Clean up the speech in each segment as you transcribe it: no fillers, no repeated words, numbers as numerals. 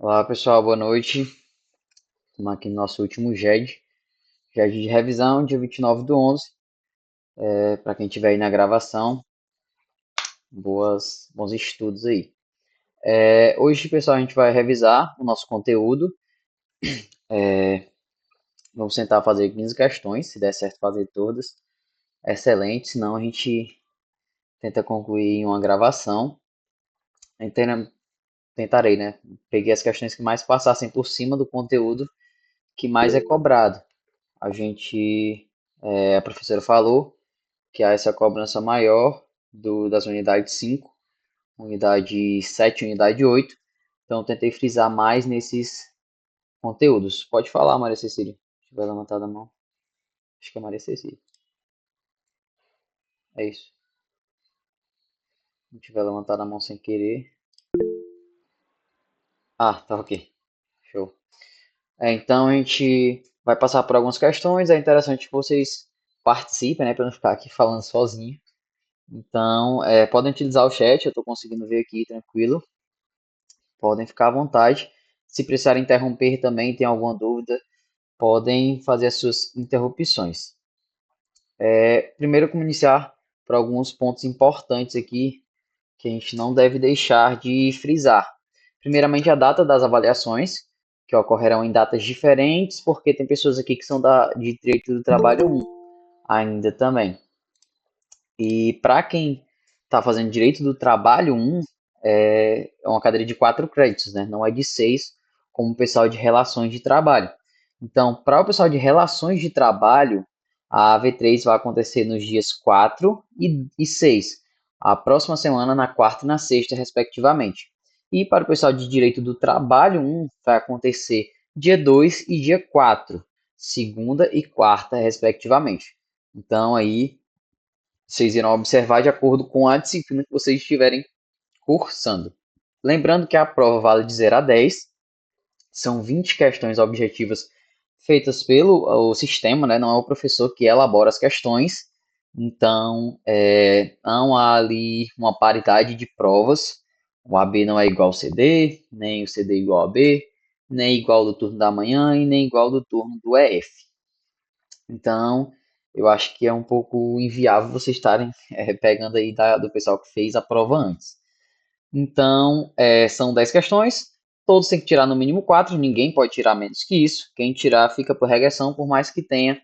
Olá pessoal, boa noite. Estamos aqui no nosso último GED de revisão, dia 29/11. Para quem estiver aí na gravação, bons estudos aí. Hoje, pessoal, a gente vai revisar o nosso conteúdo. Vamos tentar fazer 15 questões, se der certo fazer todas. Excelente, senão a gente tenta concluir em uma gravação. Tentarei, né? Peguei as questões que mais passassem por cima do conteúdo que mais é cobrado. A professora falou que há essa cobrança maior das unidades 5, unidade 7, e unidade 8. Então, tentei frisar mais nesses conteúdos. Pode falar, Maria Cecília. Se tiver levantado a mão. Acho que é Maria Cecília. É isso. Se não tiver levantado a mão sem querer. Ah, tá ok. Show. Então, a gente vai passar por algumas questões. É interessante que vocês participem, né? Para não ficar aqui falando sozinho. Então, podem utilizar o chat. Eu estou conseguindo ver aqui tranquilo. Podem ficar à vontade. Se precisarem interromper também, tem alguma dúvida, podem fazer as suas interrupções. Primeiro, como iniciar por alguns pontos importantes aqui que a gente não deve deixar de frisar. Primeiramente, a data das avaliações, que ocorrerão em datas diferentes, porque tem pessoas aqui que são de Direito do Trabalho 1 ainda também. E para quem está fazendo Direito do Trabalho 1, é uma cadeira de 4 créditos, né? Não é de 6, como o pessoal de Relações de Trabalho. Então, para o pessoal de Relações de Trabalho, a AV3 vai acontecer nos dias 4 e 6, a próxima semana, na quarta e na sexta, respectivamente. E para o pessoal de Direito do Trabalho 1, vai acontecer dia 2 e dia 4, segunda e quarta, respectivamente. Então, aí vocês irão observar de acordo com a disciplina que vocês estiverem cursando. Lembrando que a prova vale de 0 a 10, são 20 questões objetivas feitas pelo o sistema, né? Não é o professor que elabora as questões. Então, não há ali uma paridade de provas. O AB não é igual ao CD, nem o CD igual ao AB, nem igual do turno da manhã e nem igual do turno do EF. Então, eu acho que é um pouco inviável vocês estarem pegando aí do pessoal que fez a prova antes. Então, são 10 questões, todos têm que tirar no mínimo 4, ninguém pode tirar menos que isso. Quem tirar fica por regressão, por mais que tenha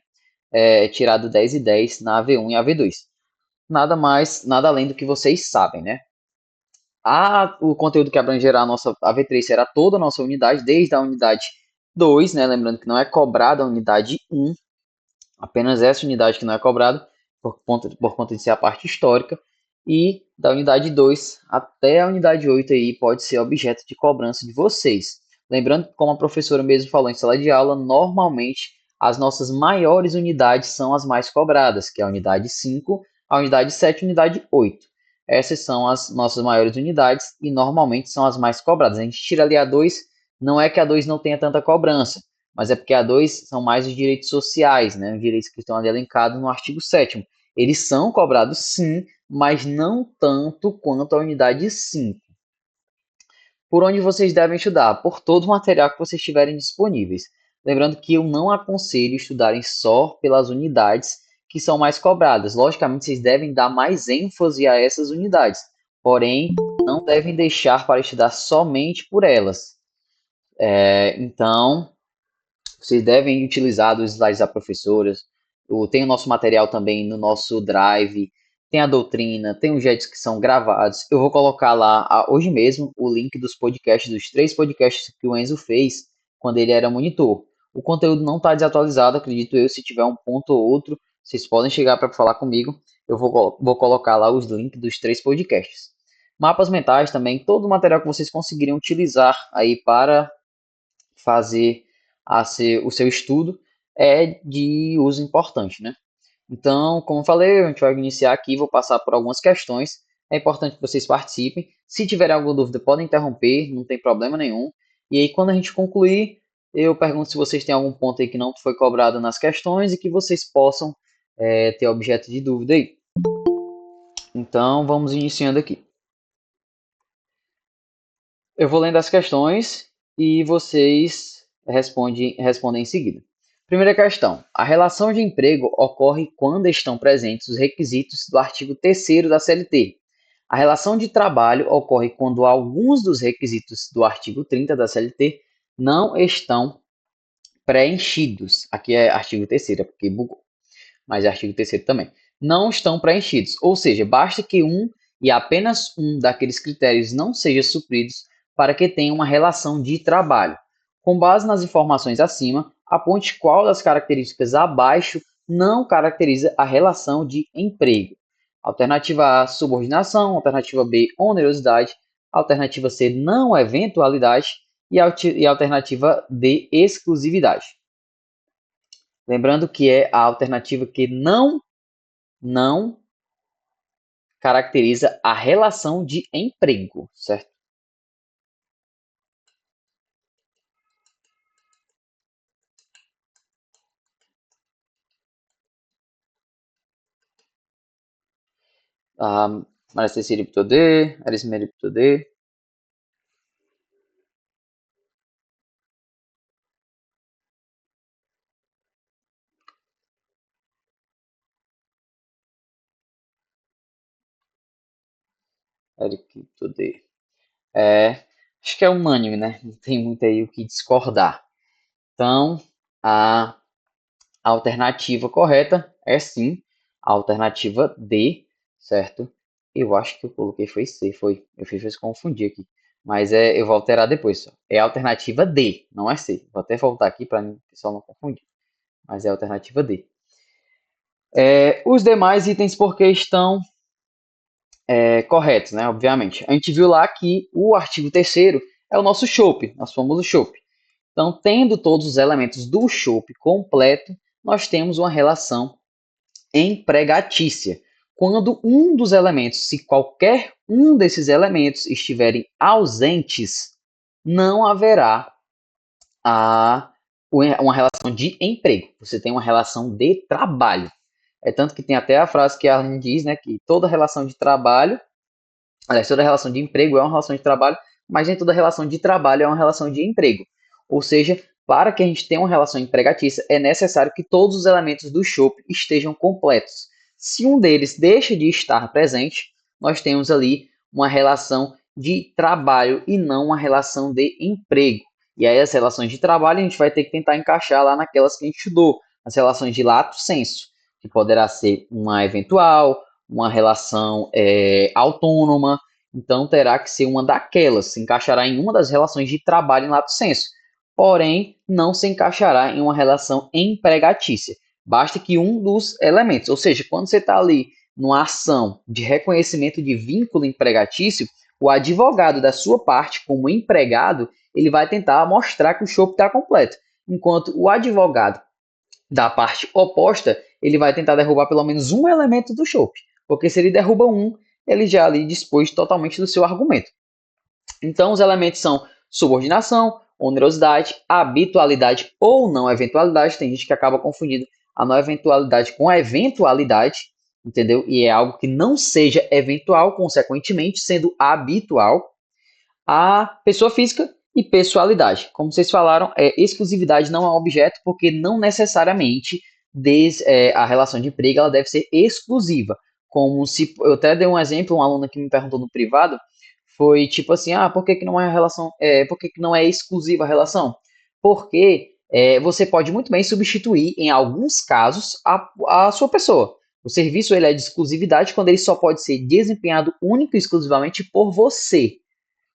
tirado 10 e 10 na AV1 e AV2. Nada mais, nada além do que vocês sabem, né? O conteúdo que abrangerá a nossa AV3 será toda a nossa unidade, desde a unidade 2, né? Lembrando que não é cobrada a unidade 1, apenas essa unidade que não é cobrada, por conta de ser a parte histórica, e da unidade 2 até a unidade 8 aí pode ser objeto de cobrança de vocês. Lembrando que, como a professora mesmo falou em sala de aula, normalmente as nossas maiores unidades são as mais cobradas, que é a unidade 5, a unidade 7 e a unidade 8. Essas são as nossas maiores unidades e normalmente são as mais cobradas. A gente tira ali a 2, não é que a 2 não tenha tanta cobrança, mas é porque a 2 são mais os direitos sociais, né? Os direitos que estão ali elencados no artigo 7º. Eles são cobrados sim, mas não tanto quanto a unidade 5. Por onde vocês devem estudar? Por todo o material que vocês tiverem disponíveis. Lembrando que eu não aconselho estudarem só pelas unidades que são mais cobradas. Logicamente, vocês devem dar mais ênfase a essas unidades, porém, não devem deixar para estudar somente por elas. Então, vocês devem utilizar os slides da professora. Tem o nosso material também no nosso Drive. Tem a doutrina, tem os JETs que são gravados. Eu vou colocar lá hoje mesmo o link dos podcasts, dos 3 podcasts que o Enzo fez quando ele era monitor. O conteúdo não está desatualizado, acredito eu. Se tiver um ponto ou outro, vocês podem chegar para falar comigo. Eu vou colocar lá os links dos 3 podcasts. Mapas mentais também, todo o material que vocês conseguirem utilizar aí para fazer o seu estudo é de uso importante, né? Então, como eu falei, a gente vai iniciar aqui, vou passar por algumas questões. É importante que vocês participem. Se tiverem alguma dúvida, podem interromper, não tem problema nenhum. E aí, quando a gente concluir, eu pergunto se vocês têm algum ponto aí que não foi cobrado nas questões e que vocês possam ter objeto de dúvida aí. Então, vamos iniciando aqui. Eu vou lendo as questões e vocês respondem em seguida. Primeira questão. A relação de emprego ocorre quando estão presentes os requisitos do artigo 3º da CLT. A relação de trabalho ocorre quando alguns dos requisitos do artigo 30 da CLT não estão preenchidos. Aqui é artigo 3º, porque bugou, mas é artigo 3º também. Não estão preenchidos, ou seja, basta que um e apenas um daqueles critérios não seja supridos para que tenha uma relação de trabalho. Com base nas informações acima, aponte qual das características abaixo não caracteriza a relação de emprego. Alternativa A, subordinação. Alternativa B, onerosidade. Alternativa C, não eventualidade. E a alternativa D, exclusividade. Lembrando que é a alternativa que não caracteriza a relação de emprego, certo? Maraceciriptodê, arismeriptodê. Erictodê. Acho que é unânime, né? Não tem muito aí o que discordar. Então, a alternativa correta é sim a alternativa D, certo? Eu acho que eu coloquei foi C, foi. Eu fiz confundir aqui. Mas eu vou alterar depois. Só. É a alternativa D, não é C. Vou até voltar aqui para o pessoal não confundir. Mas é a alternativa D. Os demais itens porque estão corretos, né? Obviamente. A gente viu lá que o artigo 3º é o nosso SHOP, nosso famoso SHOP. Então, tendo todos os elementos do SHOP completo, nós temos uma relação empregatícia. Quando um dos elementos, se qualquer um desses elementos estiverem ausentes, não haverá uma relação de emprego. Você tem uma relação de trabalho. É tanto que tem até a frase que a Aline diz, né, que toda relação de trabalho, aliás, toda relação de emprego é uma relação de trabalho, mas nem toda relação de trabalho é uma relação de emprego. Ou seja, para que a gente tenha uma relação empregatícia, é necessário que todos os elementos do SHOP estejam completos. Se um deles deixa de estar presente, nós temos ali uma relação de trabalho e não uma relação de emprego. E aí as relações de trabalho a gente vai ter que tentar encaixar lá naquelas que a gente estudou, as relações de lato sensu, que poderá ser uma eventual, uma relação autônoma, então terá que ser uma daquelas, se encaixará em uma das relações de trabalho em lato sensu, porém não se encaixará em uma relação empregatícia. Basta que um dos elementos, ou seja, quando você está ali numa ação de reconhecimento de vínculo empregatício, o advogado da sua parte, como empregado, ele vai tentar mostrar que o SHOP está completo, enquanto o advogado da parte oposta, ele vai tentar derrubar pelo menos um elemento do SHOP, porque se ele derruba um, ele já ali dispôs totalmente do seu argumento. Então, os elementos são subordinação, onerosidade, habitualidade ou não eventualidade. Tem gente que acaba confundindo a não eventualidade com a eventualidade, entendeu? E é algo que não seja eventual, consequentemente, sendo habitual. A pessoa física e pessoalidade. Como vocês falaram, exclusividade não é um objeto, porque não necessariamente a relação de emprego ela deve ser exclusiva. Como se eu até dei um exemplo, um aluno que me perguntou no privado, foi tipo assim, por que, que não é relação, por que, que não é exclusiva a relação? Porque você pode muito bem substituir, em alguns casos, a sua pessoa. O serviço ele é de exclusividade quando ele só pode ser desempenhado único e exclusivamente por você.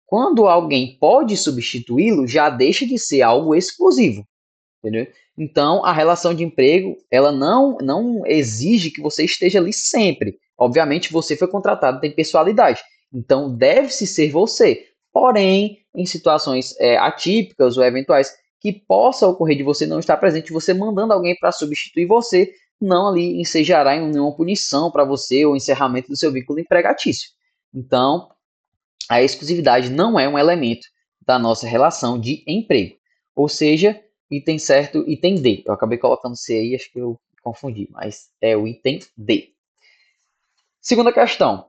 Quando alguém pode substituí-lo, já deixa de ser algo exclusivo, entendeu? Então, a relação de emprego, ela não exige que você esteja ali sempre. Obviamente, você foi contratado, tem pessoalidade. Então, deve-se ser você. Porém, em situações atípicas ou eventuais que possa ocorrer de você não estar presente, você mandando alguém para substituir você, não ali ensejará em nenhuma punição para você ou encerramento do seu vínculo empregatício. Então, a exclusividade não é um elemento da nossa relação de emprego. Ou seja, item certo, item D. Eu acabei colocando C aí, acho que eu confundi, mas é o item D. Segunda questão.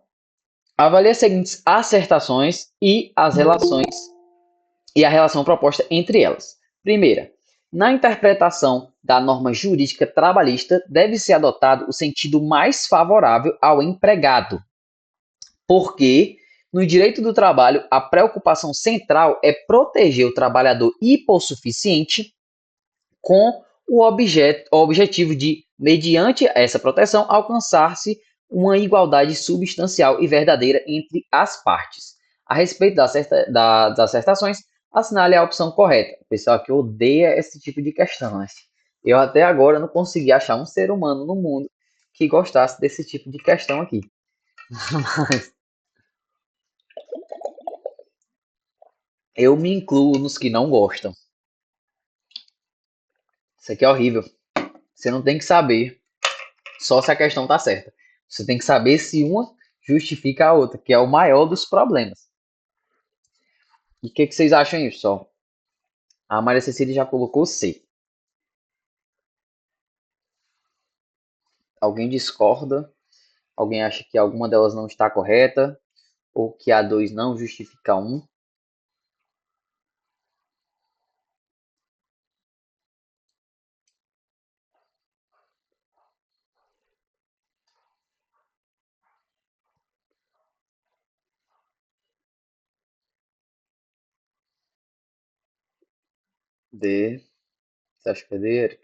Avalie as seguintes assertações e as relações e a relação proposta entre elas. Primeira, na interpretação da norma jurídica trabalhista, deve ser adotado o sentido mais favorável ao empregado, porque no direito do trabalho a preocupação central é proteger o trabalhador hipossuficiente com o objetivo de, mediante essa proteção, alcançar-se uma igualdade substancial e verdadeira entre as partes. A respeito das assertações, assinale a opção correta. O pessoal que odeia esse tipo de questão, né? Eu até agora não consegui achar um ser humano no mundo que gostasse desse tipo de questão aqui. Mas eu me incluo nos que não gostam. Isso aqui é horrível. Você não tem que saber só se a questão está certa. Você tem que saber se uma justifica a outra, que é o maior dos problemas. E o que vocês acham disso, pessoal? A Maria Cecília já colocou C. Alguém discorda? Alguém acha que alguma delas não está correta? Ou que a 2 não justifica um? D. Você acha que é D, Eric?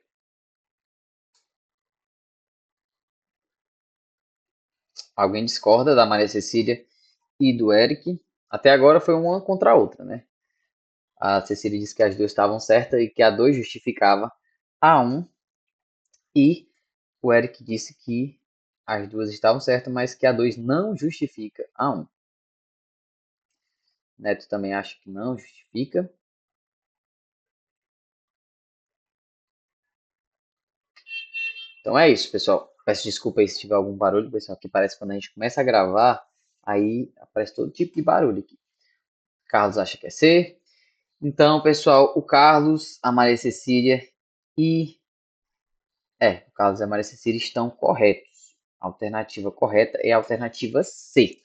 Alguém discorda da Maria Cecília e do Eric? Até agora foi uma contra a outra, né? A Cecília disse que as duas estavam certas e que a 2 justificava a um. E o Eric disse que as duas estavam certas, mas que a 2 não justifica a um. Neto também acha que não justifica. Então é isso, pessoal. Peço desculpa aí se tiver algum barulho, pessoal, que parece que quando a gente começa a gravar, aí aparece todo tipo de barulho aqui. Carlos acha que é C. Então, pessoal, o Carlos, a Maria Cecília e o Carlos e a Maria Cecília estão corretos. A alternativa correta é a alternativa C,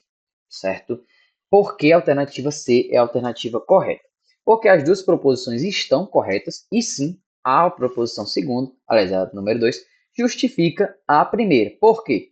certo? Por que a alternativa C é a alternativa correta? Porque as duas proposições estão corretas e sim, a proposição segunda, aliás, a número 2, justifica a primeira. Por quê?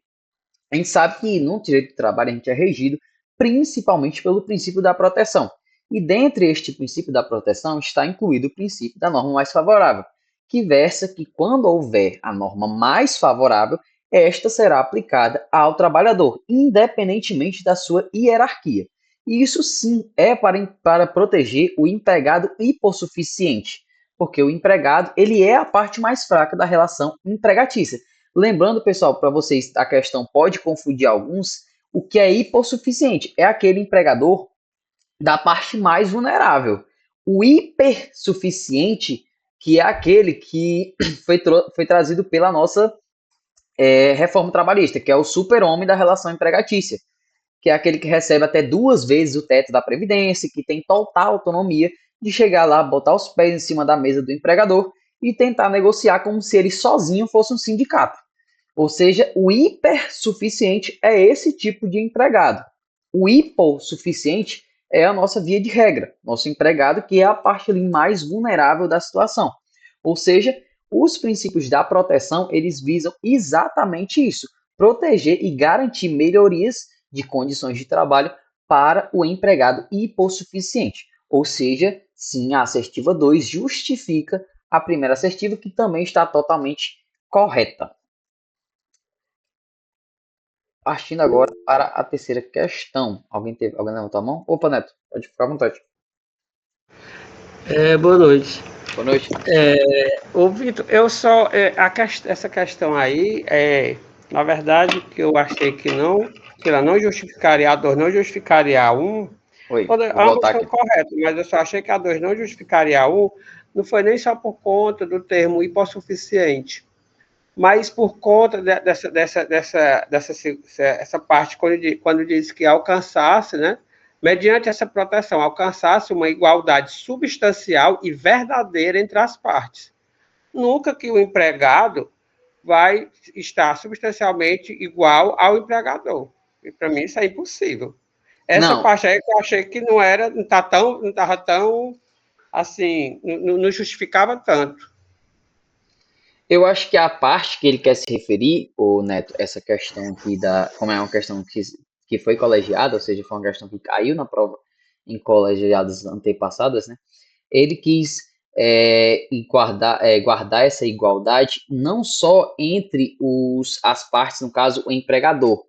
A gente sabe que no direito do trabalho a gente é regido principalmente pelo princípio da proteção. E dentre este princípio da proteção está incluído o princípio da norma mais favorável, que versa que quando houver a norma mais favorável, esta será aplicada ao trabalhador, independentemente da sua hierarquia. E isso sim é para proteger o empregado hipossuficiente, porque o empregado ele é a parte mais fraca da relação empregatícia. Lembrando, pessoal, para vocês, a questão pode confundir alguns. O que é hipossuficiente? É aquele empregador da parte mais vulnerável. O hipersuficiente, que é aquele que foi trazido pela nossa reforma trabalhista, que é o super-homem da relação empregatícia, que é aquele que recebe até 2 vezes o teto da Previdência, que tem total autonomia de chegar lá, botar os pés em cima da mesa do empregador e tentar negociar como se ele sozinho fosse um sindicato. Ou seja, o hipersuficiente é esse tipo de empregado. O hipossuficiente é a nossa via de regra, nosso empregado que é a parte ali mais vulnerável da situação. Ou seja, os princípios da proteção, eles visam exatamente isso, proteger e garantir melhorias de condições de trabalho para o empregado hipossuficiente. Ou seja, sim, a assertiva 2 justifica a primeira assertiva, que também está totalmente correta. Partindo agora para a terceira questão. Alguém levantou a mão? Opa, Neto, pode ficar à vontade. Boa noite. Boa noite. Ô, Vitor, eu só. Essa questão aí, na verdade, que eu achei que ela não justificaria a 2, não justificaria a 1. Oi, vou Ambas voltar são aqui. corretas, mas eu só achei que a 2 não justificaria a 1, não foi nem só por conta do termo hipossuficiente, mas por conta dessa parte, quando diz que alcançasse, né, mediante essa proteção, alcançasse uma igualdade substancial e verdadeira entre as partes. Nunca que o empregado vai estar substancialmente igual ao empregador. E para mim isso é impossível. Essa Não, parte aí que eu achei que não estava tão assim, não justificava tanto. Eu acho que a parte que ele quer se referir, o Neto, essa questão aqui como é uma questão que foi colegiada, ou seja, foi uma questão que caiu na prova em colegiadas antepassadas, né? Ele quis guardar essa igualdade não só entre as partes, no caso, o empregador.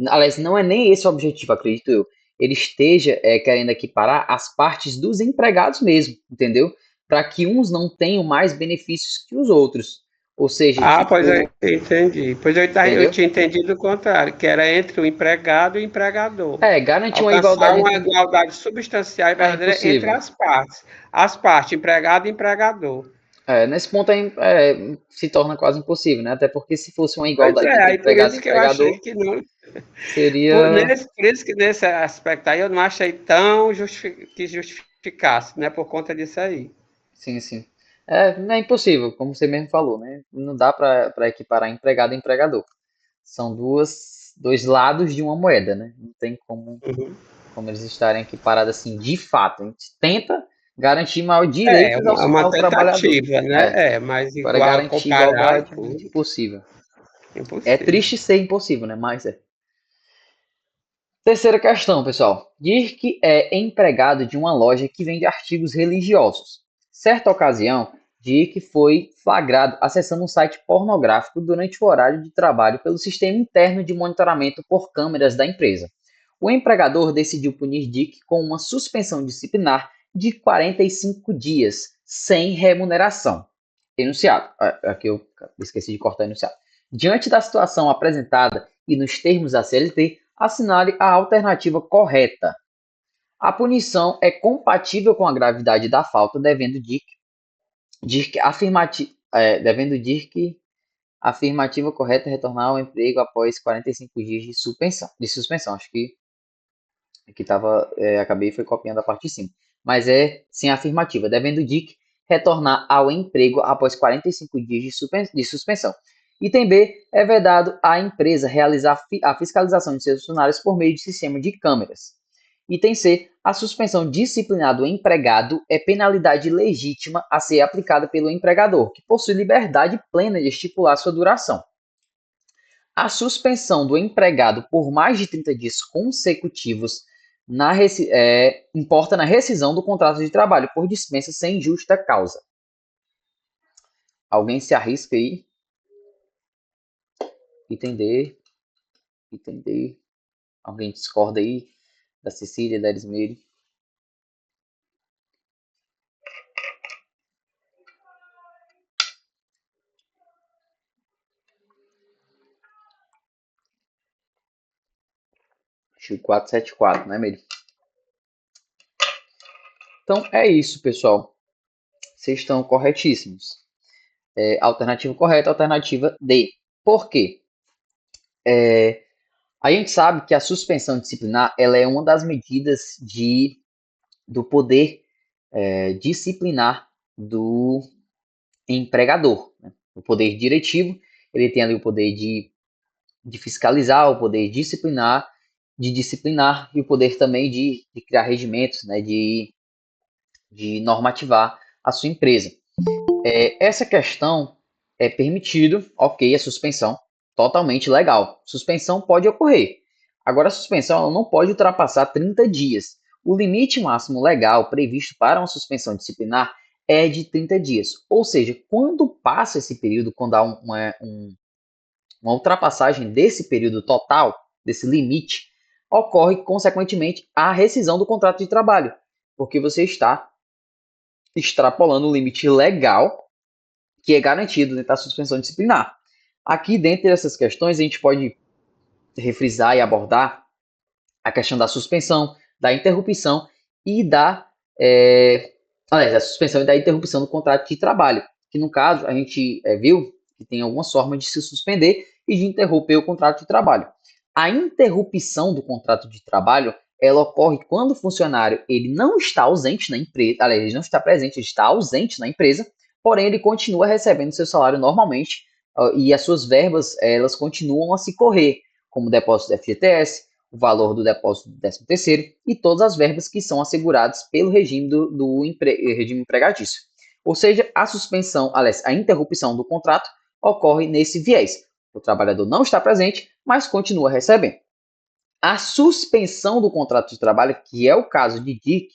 Aliás, não é nem esse o objetivo, acredito eu. Ele esteja querendo equiparar as partes dos empregados mesmo, entendeu? Para que uns não tenham mais benefícios que os outros. Ou seja, Ah, pois eu tipo, entendi. Pois eu entendeu? tinha entendido o contrário, que era entre o empregado e o empregador. Garantir uma Alcançar igualdade uma entre. igualdade substancial e verdadeira entre Impossível. as partes. As partes, empregado e empregador. Nesse ponto se torna quase impossível, né? Até porque se fosse uma Pois igualdade é, entre aí por empregado e isso que eu achei empregador, que não. seria. Por isso que nesse aspecto aí eu não achei tão que justificasse, né? Por conta disso aí. Sim, sim. Não é impossível, como você mesmo falou, né? Não dá para equiparar empregado e empregador. São dois lados de uma moeda, né? Não tem Uhum. como eles estarem equiparados assim de fato. A gente tenta garantir maior É, direitos uma ao trabalhador. tentativa, né? É, mas Agora igual garantir comparar e igualdade, tudo, impossível. É impossível. triste ser impossível, né? Mas é. Terceira questão, pessoal. Dirk é empregado de uma loja que vende artigos religiosos. Certa ocasião, Dirk foi flagrado acessando um site pornográfico durante o horário de trabalho pelo sistema interno de monitoramento por câmeras da empresa. O empregador decidiu punir Dick com uma suspensão disciplinar de 45 dias, sem remuneração. Enunciado. Aqui eu esqueci de cortar o enunciado. Diante da situação apresentada e nos termos da CLT, assinale a alternativa correta. A punição é compatível com a gravidade da falta, devendo Dirk afirmativa correta retornar ao emprego após 45 dias de suspensão. Acho que estava, acabei foi copiando a parte de cima. Mas é sim afirmativa, devendo Dick retornar ao emprego após 45 dias de suspensão. Item B, é vedado à empresa realizar a fiscalização de seus funcionários por meio de sistema de câmeras. Item C, a suspensão disciplinar do empregado é penalidade legítima a ser aplicada pelo empregador, que possui liberdade plena de estipular sua duração. A suspensão do empregado por mais de 30 dias consecutivos importa na rescisão do contrato de trabalho por dispensa sem justa causa. Alguém se arrisca aí? Entender? Entender? Alguém discorda aí? Da Cecília, da Erismeire? Acho que 474, né, Meire? Então é isso, pessoal. Vocês estão corretíssimos. Alternativa correta, alternativa D. Por quê? A gente sabe que a suspensão disciplinar ela é uma das medidas do poder disciplinar do empregador. Né? O poder diretivo, ele tem ali o poder de fiscalizar, o poder de disciplinar e o poder também de criar regimentos, né? De normativar a sua empresa. Essa questão é permitido, ok, a suspensão, totalmente legal. Suspensão pode ocorrer. Agora, a suspensão ela não pode ultrapassar 30 dias. O limite máximo legal previsto para uma suspensão disciplinar é de 30 dias. Ou seja, quando passa esse período, quando há uma ultrapassagem desse período total, desse limite, ocorre, consequentemente, a rescisão do contrato de trabalho, porque você está extrapolando o limite legal que é garantido dentro da suspensão disciplinar. Aqui, dentre essas questões, a gente pode refrisar e abordar a questão da suspensão, da interrupção e da suspensão e da interrupção do contrato de trabalho, que no caso a gente viu que tem algumas formas de se suspender e de interromper o contrato de trabalho. A interrupção do contrato de trabalho ela ocorre quando o funcionário ele não está ausente na empresa, aliás, ele não está presente, ele está ausente na empresa, porém ele continua recebendo seu salário normalmente e as suas verbas elas continuam a se correr, como depósito do FGTS, o valor do depósito do 13º e todas as verbas que são asseguradas pelo regime regime empregatício. Ou seja, a suspensão, aliás, a interrupção do contrato ocorre nesse viés. O trabalhador não está presente, mas continua recebendo. A suspensão do contrato de trabalho, que é o caso de Dick,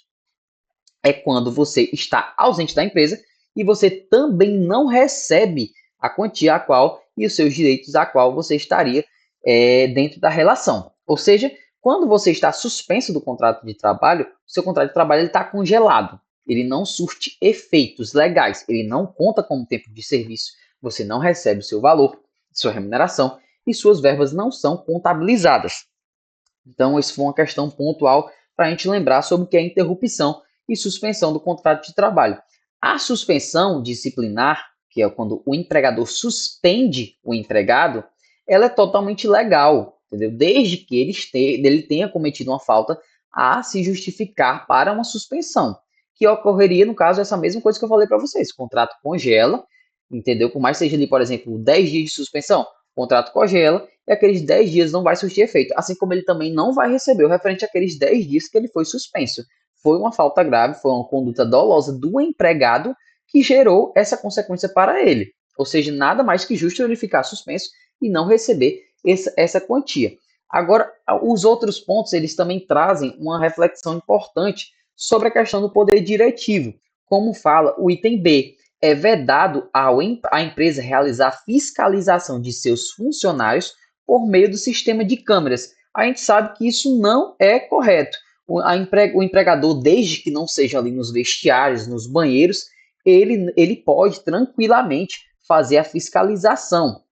é quando você está ausente da empresa e você também não recebe a quantia a qual e os seus direitos a qual você estaria dentro da relação. Ou seja, quando você está suspenso do contrato de trabalho, o seu contrato de trabalho está congelado. Ele não surte efeitos legais, ele não conta como tempo de serviço, você não recebe o seu valor, sua remuneração e suas verbas não são contabilizadas. Então, isso foi uma questão pontual para a gente lembrar sobre o que é interrupção e suspensão do contrato de trabalho. A suspensão disciplinar, que é quando o empregador suspende o empregado, ela é totalmente legal, entendeu? Desde que ele tenha cometido uma falta a se justificar para uma suspensão, que ocorreria, no caso, essa mesma coisa que eu falei para vocês. O contrato congela, entendeu? Por mais que seja ali, por exemplo, 10 dias de suspensão, o contrato congela e aqueles 10 dias não vai surtir efeito. Assim como ele também não vai receber o referente àqueles 10 dias que ele foi suspenso. Foi uma falta grave, foi uma conduta dolosa do empregado que gerou essa consequência para ele. Ou seja, nada mais que justo ele ficar suspenso e não receber essa quantia. Agora, os outros pontos, eles também trazem uma reflexão importante sobre a questão do poder diretivo. Como fala o item B, é vedado à empresa realizar fiscalização de seus funcionários por meio do sistema de câmeras. A gente sabe que isso não é correto. O empregador, desde que não seja ali nos vestiários, nos banheiros, ele pode tranquilamente fazer a fiscalização,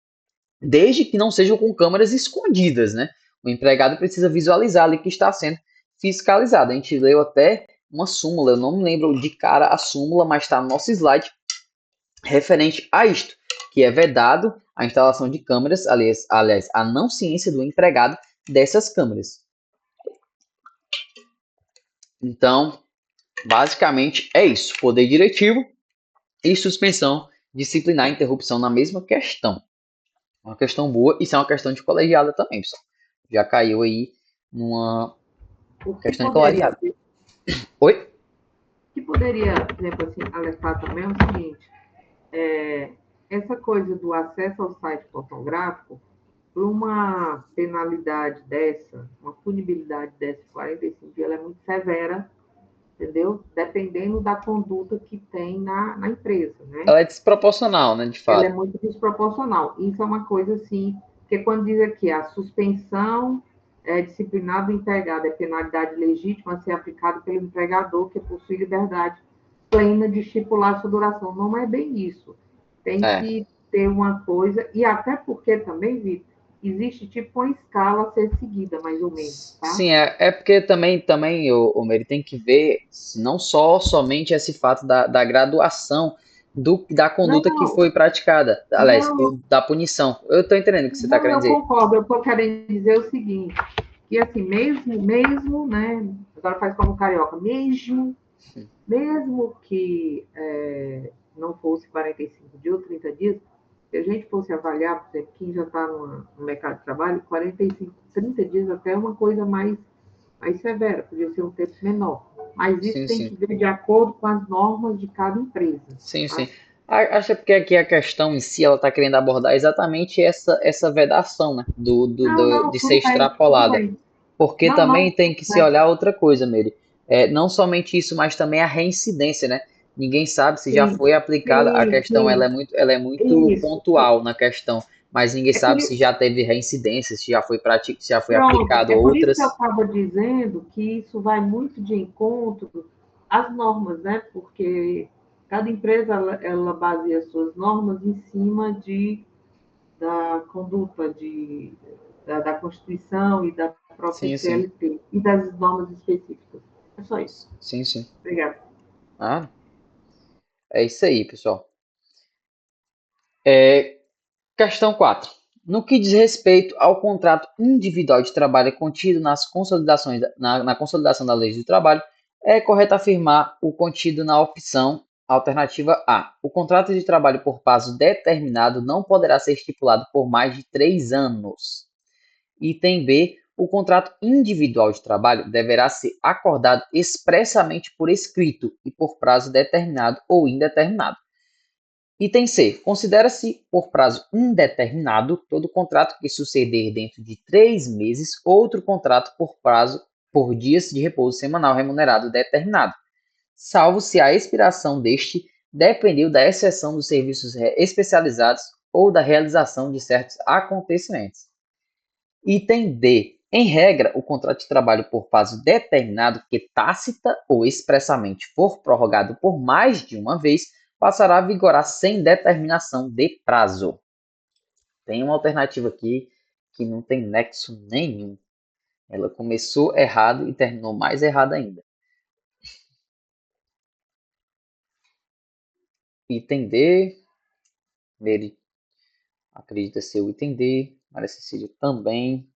desde que não sejam com câmeras escondidas, né? O empregado precisa visualizar ali que está sendo fiscalizado. A gente leu até uma súmula, eu não me lembro de cara a súmula, mas está no nosso slide, referente a isto, que é vedado a instalação de câmeras, aliás, a não ciência do empregado dessas câmeras. Então, basicamente é isso, poder diretivo e suspensão disciplinar e interrupção na mesma questão. Uma questão boa, isso é uma questão de colegiada também, pessoal. Já caiu aí numa questão de colegiada. Oi? O que poderia, por exemplo, assim, alertar também é o seguinte, essa coisa do acesso ao site pornográfico, por uma penalidade dessa, uma punibilidade dessa, 45 dias, ela é muito severa, entendeu? Dependendo da conduta que tem na empresa, né? Ela é desproporcional, né, de fato. Ela é muito desproporcional. Isso é uma coisa assim, porque quando diz aqui a suspensão disciplinar do empregado é penalidade legítima a ser aplicada pelo empregador que possui liberdade plena de estipular sua duração. Não é bem isso. Tem que ter uma coisa, e até porque também, Vitor, existe tipo uma escala a ser seguida, mais ou menos, tá? Sim, é porque também o Meire tem que ver não somente esse fato da graduação da conduta que foi praticada, aliás, da punição. Eu estou entendendo o que você está querendo dizer. Eu concordo, eu estou querendo dizer o seguinte, que assim, mesmo, né, agora faz como carioca, mesmo que não fosse 45 dias ou 30 dias, se a gente fosse avaliar, por exemplo, quem já está no mercado de trabalho, 45, 30 dias até é uma coisa mais severa, podia ser um tempo menor. Mas isso tem que ver de acordo com as normas de cada empresa. Sim, sim. Acho porque aqui a questão em si, ela está querendo abordar exatamente essa vedação, né? De ser extrapolada. Porque também tem que se olhar outra coisa, Meire. Não somente isso, mas também a reincidência, né? Ninguém sabe se já foi aplicada. A questão ela é muito pontual na questão, mas ninguém sabe se já teve reincidência, se já foi aplicado outras. Por isso que eu estava dizendo que isso vai muito de encontro às normas, né? Porque cada empresa ela baseia suas normas em cima da conduta da Constituição e da própria CLT e das normas específicas. É só isso. Sim, sim. Obrigada. É isso aí, pessoal. Questão 4. No que diz respeito ao contrato individual de trabalho contido na consolidação da lei do trabalho, é correto afirmar o contido na opção alternativa A. O contrato de trabalho por prazo determinado não poderá ser estipulado por mais de 3 anos. Item B. o contrato individual de trabalho deverá ser acordado expressamente por escrito e por prazo determinado ou indeterminado. Item C. Considera-se por prazo indeterminado todo contrato que suceder dentro de 3 meses outro contrato por dias de repouso semanal remunerado determinado, salvo se a expiração deste dependeu da exceção dos serviços especializados ou da realização de certos acontecimentos. Item D. Em regra, o contrato de trabalho por prazo determinado que tácita ou expressamente for prorrogado por mais de uma vez passará a vigorar sem determinação de prazo. Tem uma alternativa aqui que não tem nexo nenhum. Ela começou errado e terminou mais errado ainda. Item D. Mary acredita ser o item D. Maria Cecília também.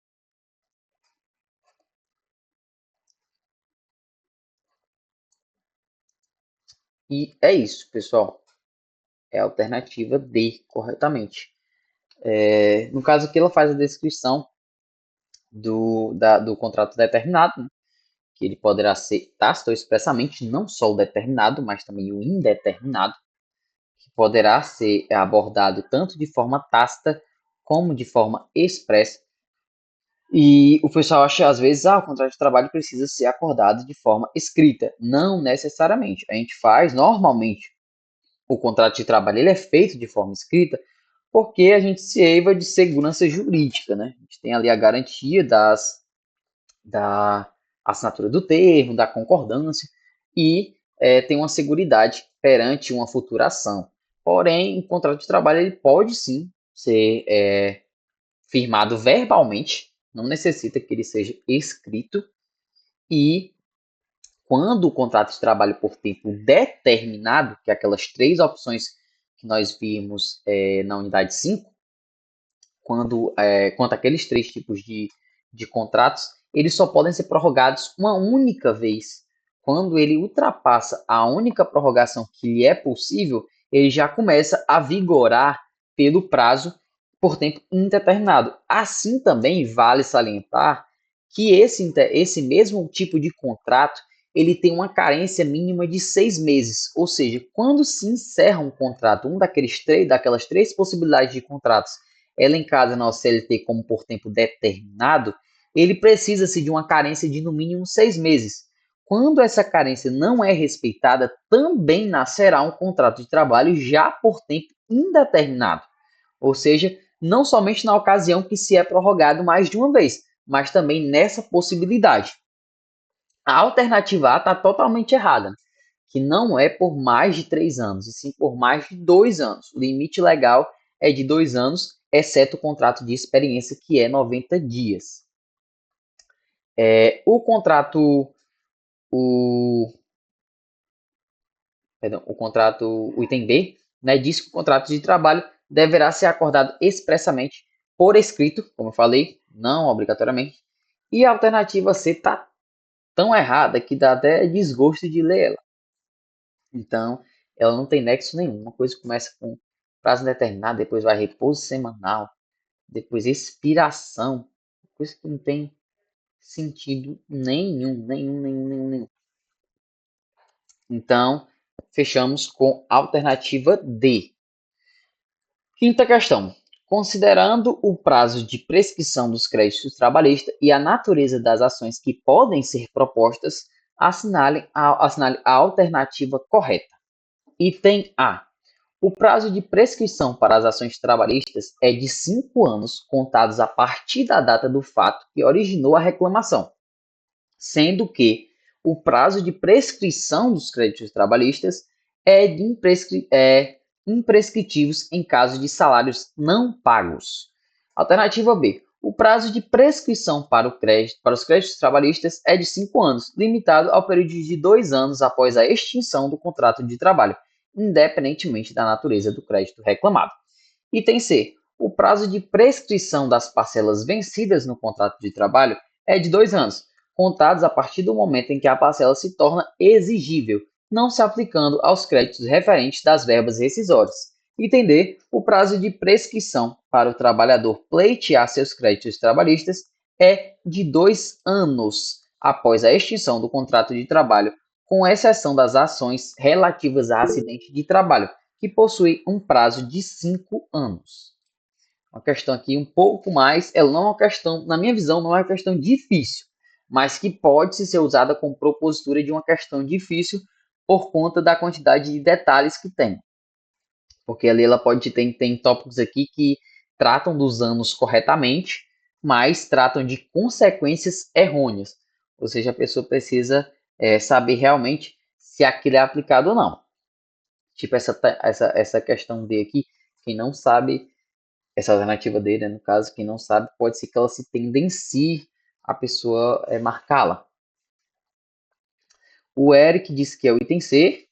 E é isso, pessoal. É a alternativa D, corretamente. No caso aqui, ela faz a descrição do contrato determinado, né? Que ele poderá ser tácito ou expressamente, não só o determinado, mas também o indeterminado, que poderá ser abordado tanto de forma tácita como de forma expressa. E o pessoal acha, às vezes, o contrato de trabalho precisa ser acordado de forma escrita. Não necessariamente. A gente faz, normalmente, o contrato de trabalho ele é feito de forma escrita porque a gente se eiva de segurança jurídica, né? A gente tem ali a garantia da assinatura do termo, da concordância e tem uma seguridade perante uma futura ação. Porém, o contrato de trabalho ele pode sim ser firmado verbalmente, não necessita que ele seja escrito, e quando o contrato de trabalho por tempo determinado, que é aquelas 3 opções que nós vimos na unidade 5, quanto aqueles 3 tipos de contratos, eles só podem ser prorrogados uma única vez. Quando ele ultrapassa a única prorrogação que lhe é possível, ele já começa a vigorar pelo prazo por tempo indeterminado. Assim também vale salientar que esse mesmo tipo de contrato ele tem uma carência mínima de 6 meses, ou seja, quando se encerra um contrato, daquelas 3 possibilidades de contratos elencadas na OCLT como por tempo determinado, ele precisa-se de uma carência de no mínimo 6 meses. Quando essa carência não é respeitada, também nascerá um contrato de trabalho já por tempo indeterminado, ou seja, não somente na ocasião que se é prorrogado mais de uma vez, mas também nessa possibilidade. A alternativa A está totalmente errada, que não é por mais de 3 anos, e sim por mais de 2 anos. O limite legal é de 2 anos, exceto o contrato de experiência, que é 90 dias. O item B, né, diz que o contrato de trabalho deverá ser acordado expressamente por escrito, como eu falei, não obrigatoriamente. E a alternativa C está tão errada que dá até desgosto de ler ela. Então, ela não tem nexo nenhum. Uma coisa começa com prazo determinado, depois vai repouso semanal, depois expiração, coisa que não tem sentido nenhum. Então, fechamos com a alternativa D. Quinta questão. Considerando o prazo de prescrição dos créditos trabalhistas e a natureza das ações que podem ser propostas, assinale a alternativa correta. Item A. O prazo de prescrição para as ações trabalhistas é de 5 anos, contados a partir da data do fato que originou a reclamação, sendo que o prazo de prescrição dos créditos trabalhistas é imprescritíveis em caso de salários não pagos. Alternativa B. O prazo de prescrição para os créditos trabalhistas é de 5 anos, limitado ao período de 2 anos após a extinção do contrato de trabalho, independentemente da natureza do crédito reclamado. Item C. O prazo de prescrição das parcelas vencidas no contrato de trabalho é de 2 anos, contados a partir do momento em que a parcela se torna exigível, não se aplicando aos créditos referentes das verbas rescisórias. Item D. O prazo de prescrição para o trabalhador pleitear seus créditos trabalhistas é de 2 anos após a extinção do contrato de trabalho, com exceção das ações relativas a acidente de trabalho, que possui um prazo de 5 anos. Uma questão aqui um pouco mais, ela não é uma questão, na minha visão, não é uma questão difícil, mas que pode ser usada como propositura de uma questão difícil por conta da quantidade de detalhes que tem. Porque ali ela pode ter, tem tópicos aqui que tratam dos anos corretamente, mas tratam de consequências errôneas. Ou seja, a pessoa precisa saber realmente se aquilo é aplicado ou não. Tipo essa questão D aqui, quem não sabe, essa alternativa D, né, no caso, quem não sabe, pode ser que ela se tendencie a pessoa marcá-la. O Eric disse que é o item C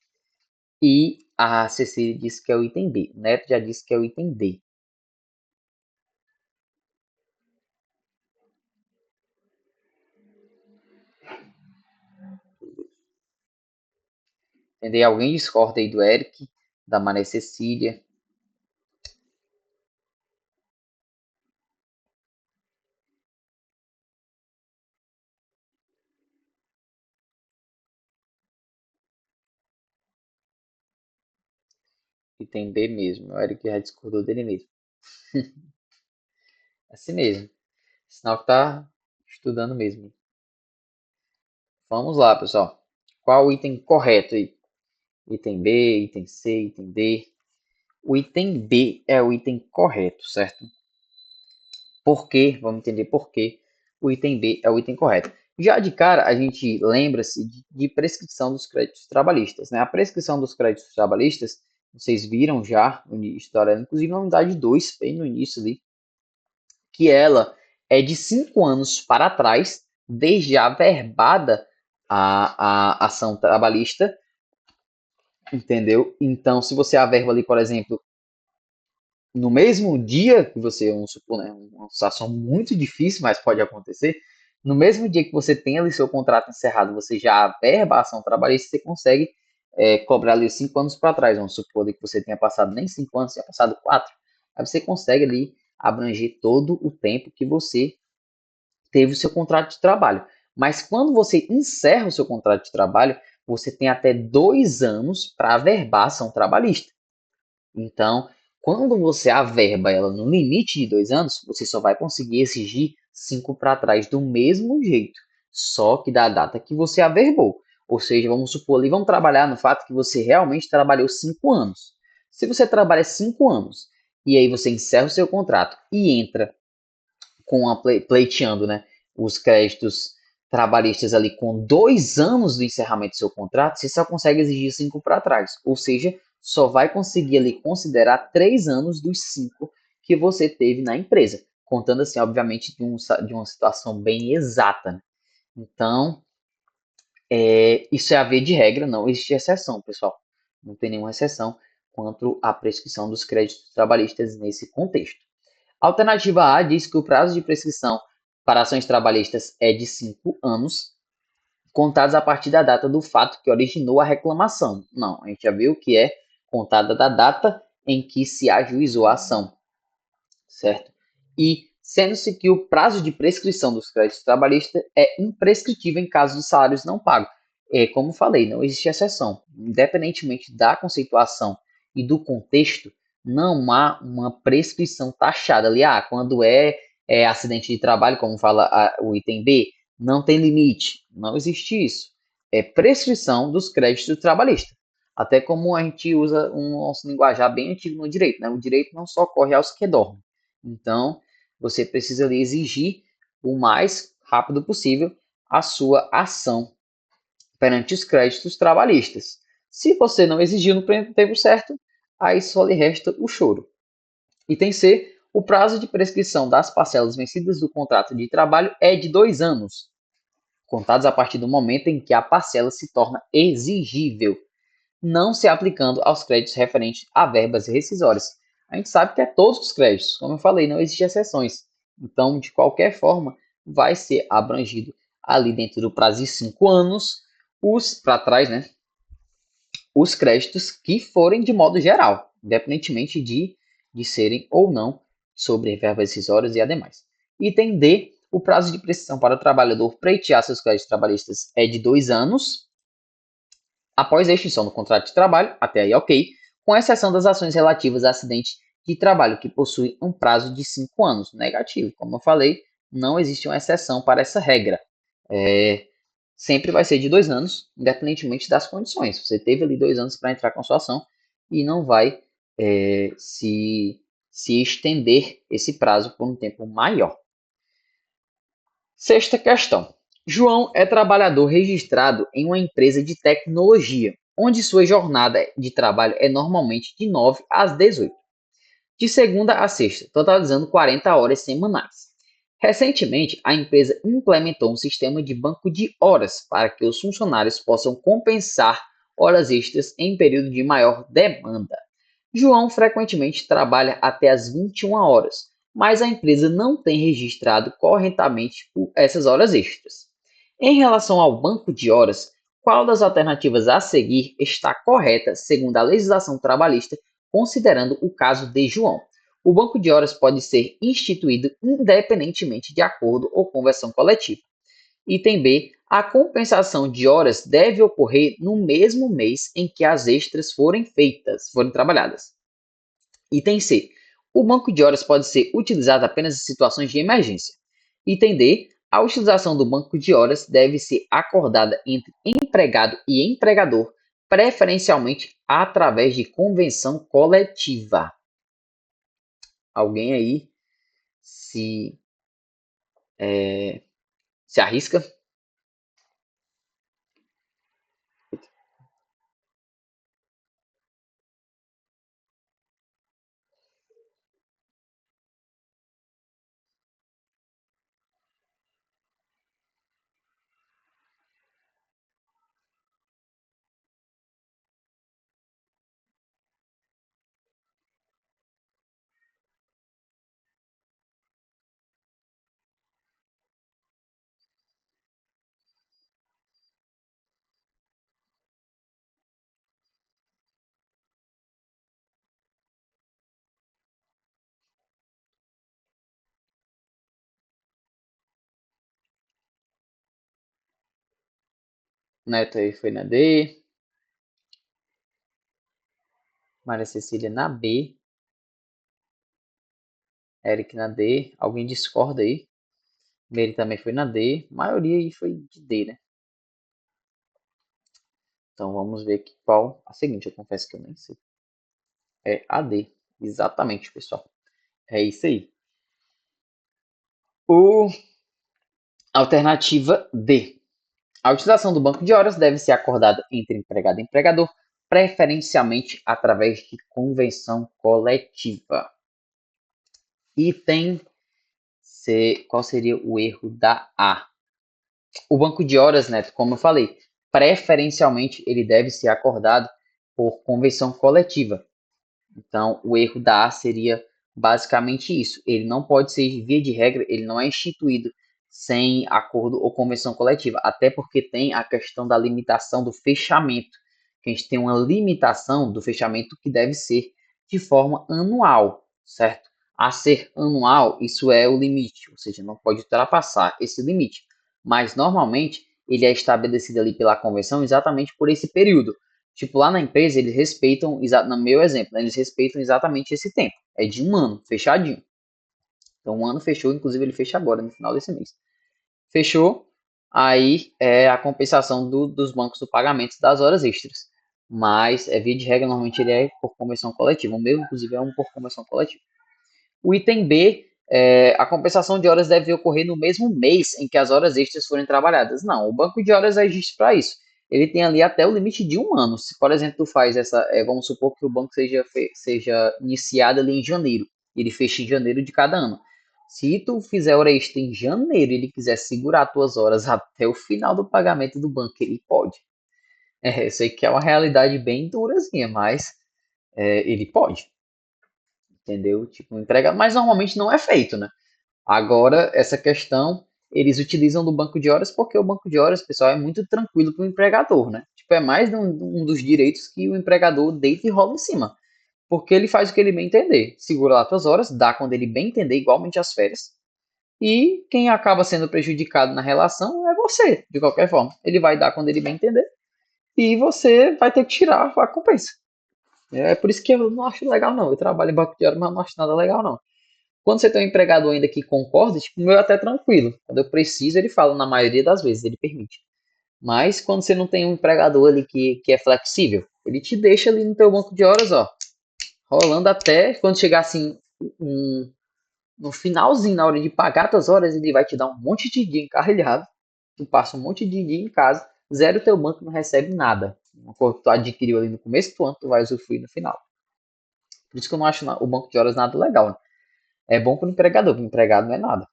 e a Cecília disse que é o item B. O Neto já disse que é o item D. Entendeu? Alguém discorda aí do Eric, da Maria Cecília? Item B mesmo. O Eric já discordou dele mesmo. Assim mesmo. Sinal que tá estudando mesmo. Vamos lá, pessoal. Qual o item correto aí? Item B, item C, item D. O item B é o item correto, certo? Por quê? Vamos entender por quê o item B é o item correto. Já de cara, a gente lembra-se de prescrição dos créditos trabalhistas, né? A prescrição dos créditos trabalhistas, vocês viram já no início da hora, inclusive na unidade 2, bem no início ali, que ela é de 5 anos para trás, desde a averbada a ação trabalhista, entendeu? Então, se você averba ali, por exemplo, no mesmo dia que você, vamos supor, né, uma situação muito difícil, mas pode acontecer, no mesmo dia que você tem ali seu contrato encerrado, você já averba a ação trabalhista, você consegue cobrar ali 5 anos para trás, vamos supor que você tenha passado nem 5 anos, tenha passado 4, aí você consegue ali abranger todo o tempo que você teve o seu contrato de trabalho. Mas quando você encerra o seu contrato de trabalho, você tem até 2 anos para averbar a ação trabalhista. Então, quando você averba ela no limite de 2 anos, você só vai conseguir exigir 5 para trás do mesmo jeito, só que da data que você averbou. Ou seja, vamos supor ali, vamos trabalhar no fato que você realmente trabalhou 5 anos. Se você trabalha 5 anos e aí você encerra o seu contrato e entra com pleiteando, né, os créditos trabalhistas ali com 2 anos do encerramento do seu contrato, você só consegue exigir 5 para trás. Ou seja, só vai conseguir ali considerar 3 anos dos 5 que você teve na empresa. Contando assim, obviamente, de uma situação bem exata. Né? Então, isso é a via de regra, não existe exceção, pessoal. Não tem nenhuma exceção quanto à prescrição dos créditos trabalhistas nesse contexto. A alternativa A diz que o prazo de prescrição para ações trabalhistas é de 5 anos, contados a partir da data do fato que originou a reclamação. Não, a gente já viu que é contada da data em que se ajuizou a ação, certo? E sendo-se que o prazo de prescrição dos créditos trabalhistas é imprescritível em caso de salários não pagos. Como falei, não existe exceção. Independentemente da conceituação e do contexto, não há uma prescrição taxada ali. Quando é acidente de trabalho, como fala o item B, não tem limite. Não existe isso. É prescrição dos créditos trabalhistas. Até como a gente usa um nosso linguajar bem antigo no direito. Né? O direito não só ocorre aos que dormem. Então, você precisa ali exigir o mais rápido possível a sua ação perante os créditos trabalhistas. Se você não exigiu no tempo certo, aí só lhe resta o choro. Item C. O prazo de prescrição das parcelas vencidas do contrato de trabalho é de 2 anos, contados a partir do momento em que a parcela se torna exigível, não se aplicando aos créditos referentes a verbas rescisórias. A gente sabe que é todos os créditos, como eu falei, não existem exceções. Então, de qualquer forma, vai ser abrangido ali dentro do prazo de 5 anos, para trás, né? Os créditos que forem de modo geral, independentemente de serem ou não sobre verbas rescisórias e ademais. Item D, O prazo de prescrição para o trabalhador pleitear seus créditos trabalhistas é de 2 anos, após a extinção do contrato de trabalho, até aí ok, com exceção das ações relativas a acidente de trabalho, que possuem um prazo de 5 anos. Negativo, como eu falei, não existe uma exceção para essa regra. Sempre vai ser de 2 anos, independentemente das condições. Você teve ali 2 anos para entrar com a sua ação e não vai se estender esse prazo por um tempo maior. Sexta questão. João é trabalhador registrado em uma empresa de tecnologia, onde sua jornada de trabalho é normalmente de 9 às 18, de segunda a sexta, totalizando 40 horas semanais. Recentemente, a empresa implementou um sistema de banco de horas para que os funcionários possam compensar horas extras em período de maior demanda. João frequentemente trabalha até as 21 horas, mas a empresa não tem registrado corretamente essas horas extras. Em relação ao banco de horas, qual das alternativas a seguir está correta segundo a legislação trabalhista, considerando o caso de João? O banco de horas pode ser instituído independentemente de acordo ou convenção coletiva. Item B. A compensação de horas deve ocorrer no mesmo mês em que as extras forem trabalhadas. Item C. O banco de horas pode ser utilizado apenas em situações de emergência. Item D. A utilização do banco de horas deve ser acordada entre empregado e empregador, preferencialmente através de convenção coletiva. Alguém aí se arrisca? Neto aí foi na D. Maria Cecília na B. Eric na D. Alguém discorda aí? Meire também foi na D. A maioria aí foi de D, né? Então vamos ver aqui qual a seguinte. Eu confesso que eu nem sei. É a D. Exatamente, pessoal. É isso aí. Alternativa D. A utilização do banco de horas deve ser acordada entre empregado e empregador, preferencialmente através de convenção coletiva. Item C. Qual seria o erro da A? O banco de horas, Neto, como eu falei, preferencialmente ele deve ser acordado por convenção coletiva. Então, o erro da A seria basicamente isso. Ele não pode ser, via de regra, ele não é instituído sem acordo ou convenção coletiva, até porque tem a questão da limitação do fechamento, que a gente tem uma limitação do fechamento que deve ser de forma anual, certo? A ser anual, isso é o limite, ou seja, não pode ultrapassar esse limite. Mas, normalmente, ele é estabelecido ali pela convenção exatamente por esse período. Tipo, lá na empresa, eles respeitam, no meu exemplo, né, eles respeitam exatamente esse tempo. É de 1 ano, fechadinho. Então, 1 ano fechou, inclusive ele fecha agora, no final desse mês. Fechou, aí é a compensação dos bancos do pagamento das horas extras. Mas, via de regra, normalmente ele é por convenção coletiva. O meu, inclusive, é um por convenção coletiva. O item B, a compensação de horas deve ocorrer no mesmo mês em que as horas extras forem trabalhadas. Não, o banco de horas existe para isso. Ele tem ali até o limite de 1 ano. Se, por exemplo, tu faz essa, vamos supor que o banco seja iniciado ali em janeiro. Ele fecha em janeiro de cada ano. Se tu fizer hora extra em janeiro e ele quiser segurar as tuas horas até o final do pagamento do banco, ele pode. Eu sei que é uma realidade bem durazinha, mas ele pode. Entendeu? Tipo, um empregado, mas normalmente não é feito, né? Agora, essa questão, eles utilizam do banco de horas porque o banco de horas, pessoal, é muito tranquilo para o empregador, né? Tipo, é mais um dos direitos que o empregador deita e rola em cima. Porque ele faz o que ele bem entender. Segura lá suas horas, dá quando ele bem entender, igualmente as férias. e quem acaba sendo prejudicado na relação é você, de qualquer forma. Ele vai dar quando ele bem entender e você vai ter que tirar a compensa. É por isso que eu não acho legal, não. Eu trabalho em banco de horas, mas não acho nada legal, não. Quando você tem um empregador ainda que concorda, tipo, o meu é até tranquilo. Quando eu preciso, ele fala, na maioria das vezes, ele permite. Mas quando você não tem um empregador ali que é flexível, ele te deixa ali no teu banco de horas, ó, rolando até quando chegar assim, no finalzinho, na hora de pagar as horas, ele vai te dar um monte de dia encarrilhado. Tu passa um monte de dia em casa, zero teu banco, não recebe nada. Uma coisa que tu adquiriu ali no começo do ano, tu vai usufruir no final. Por isso que eu não acho o banco de horas nada legal, né? É bom para o empregador, para o empregado não é nada.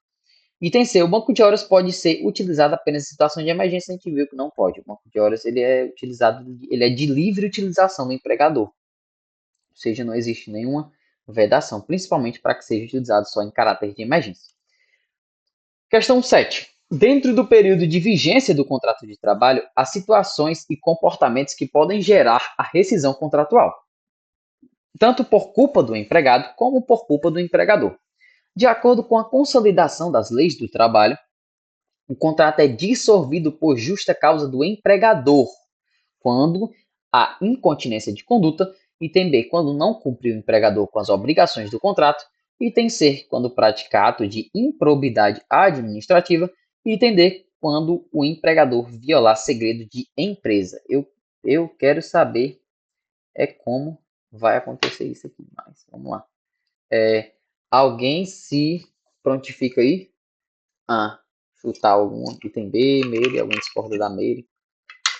Item C, o banco de horas pode ser utilizado apenas em situação de emergência, a gente viu que não pode. O banco de horas ele é utilizado, ele é de livre utilização do empregador. Ou seja, não existe nenhuma vedação, principalmente para que seja utilizado só em caráter de emergência. Questão 7. Dentro do período de vigência do contrato de trabalho, há situações e comportamentos que podem gerar a rescisão contratual, tanto por culpa do empregado como por culpa do empregador. De acordo com a consolidação das leis do trabalho, o contrato é dissolvido por justa causa do empregador, quando há incontinência de conduta, item B, quando não cumpre o empregador com as obrigações do contrato, item C, quando pratica ato de improbidade administrativa, e item D, quando o empregador violar segredo de empresa. Eu quero saber como vai acontecer isso aqui, mas vamos lá. Alguém se prontifica aí a chutar algum item B, Meire, alguém discorda da Meire.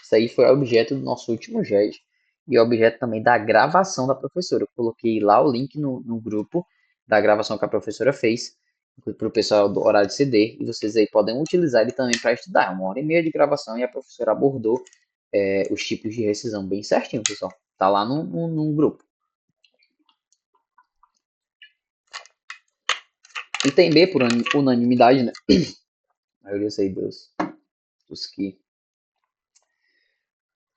Isso aí foi objeto do nosso último GED e objeto também da gravação da professora. Eu coloquei lá o link no grupo da gravação que a professora fez para o pessoal do horário de CD e vocês aí podem utilizar ele também para estudar. 1h30 de gravação e a professora abordou os tipos de rescisão bem certinho, pessoal. Tá lá no grupo. Item B, por unanimidade, né? A maioria dos que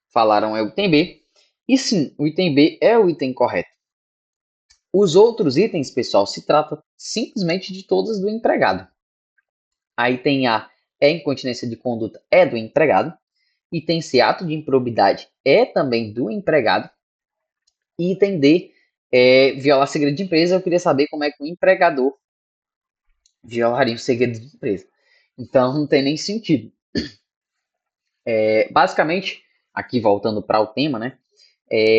falaram é o item B. E sim, o item B é o item correto. Os outros itens, pessoal, se trata simplesmente de todas do empregado. A item A é incontinência de conduta, é do empregado. Item C, ato de improbidade, é também do empregado. E item D, violar segredo de empresa. Eu queria saber como é que o empregador violaria o segredo de empresa. Então, não tem nem sentido. Basicamente, aqui voltando para o tema, né?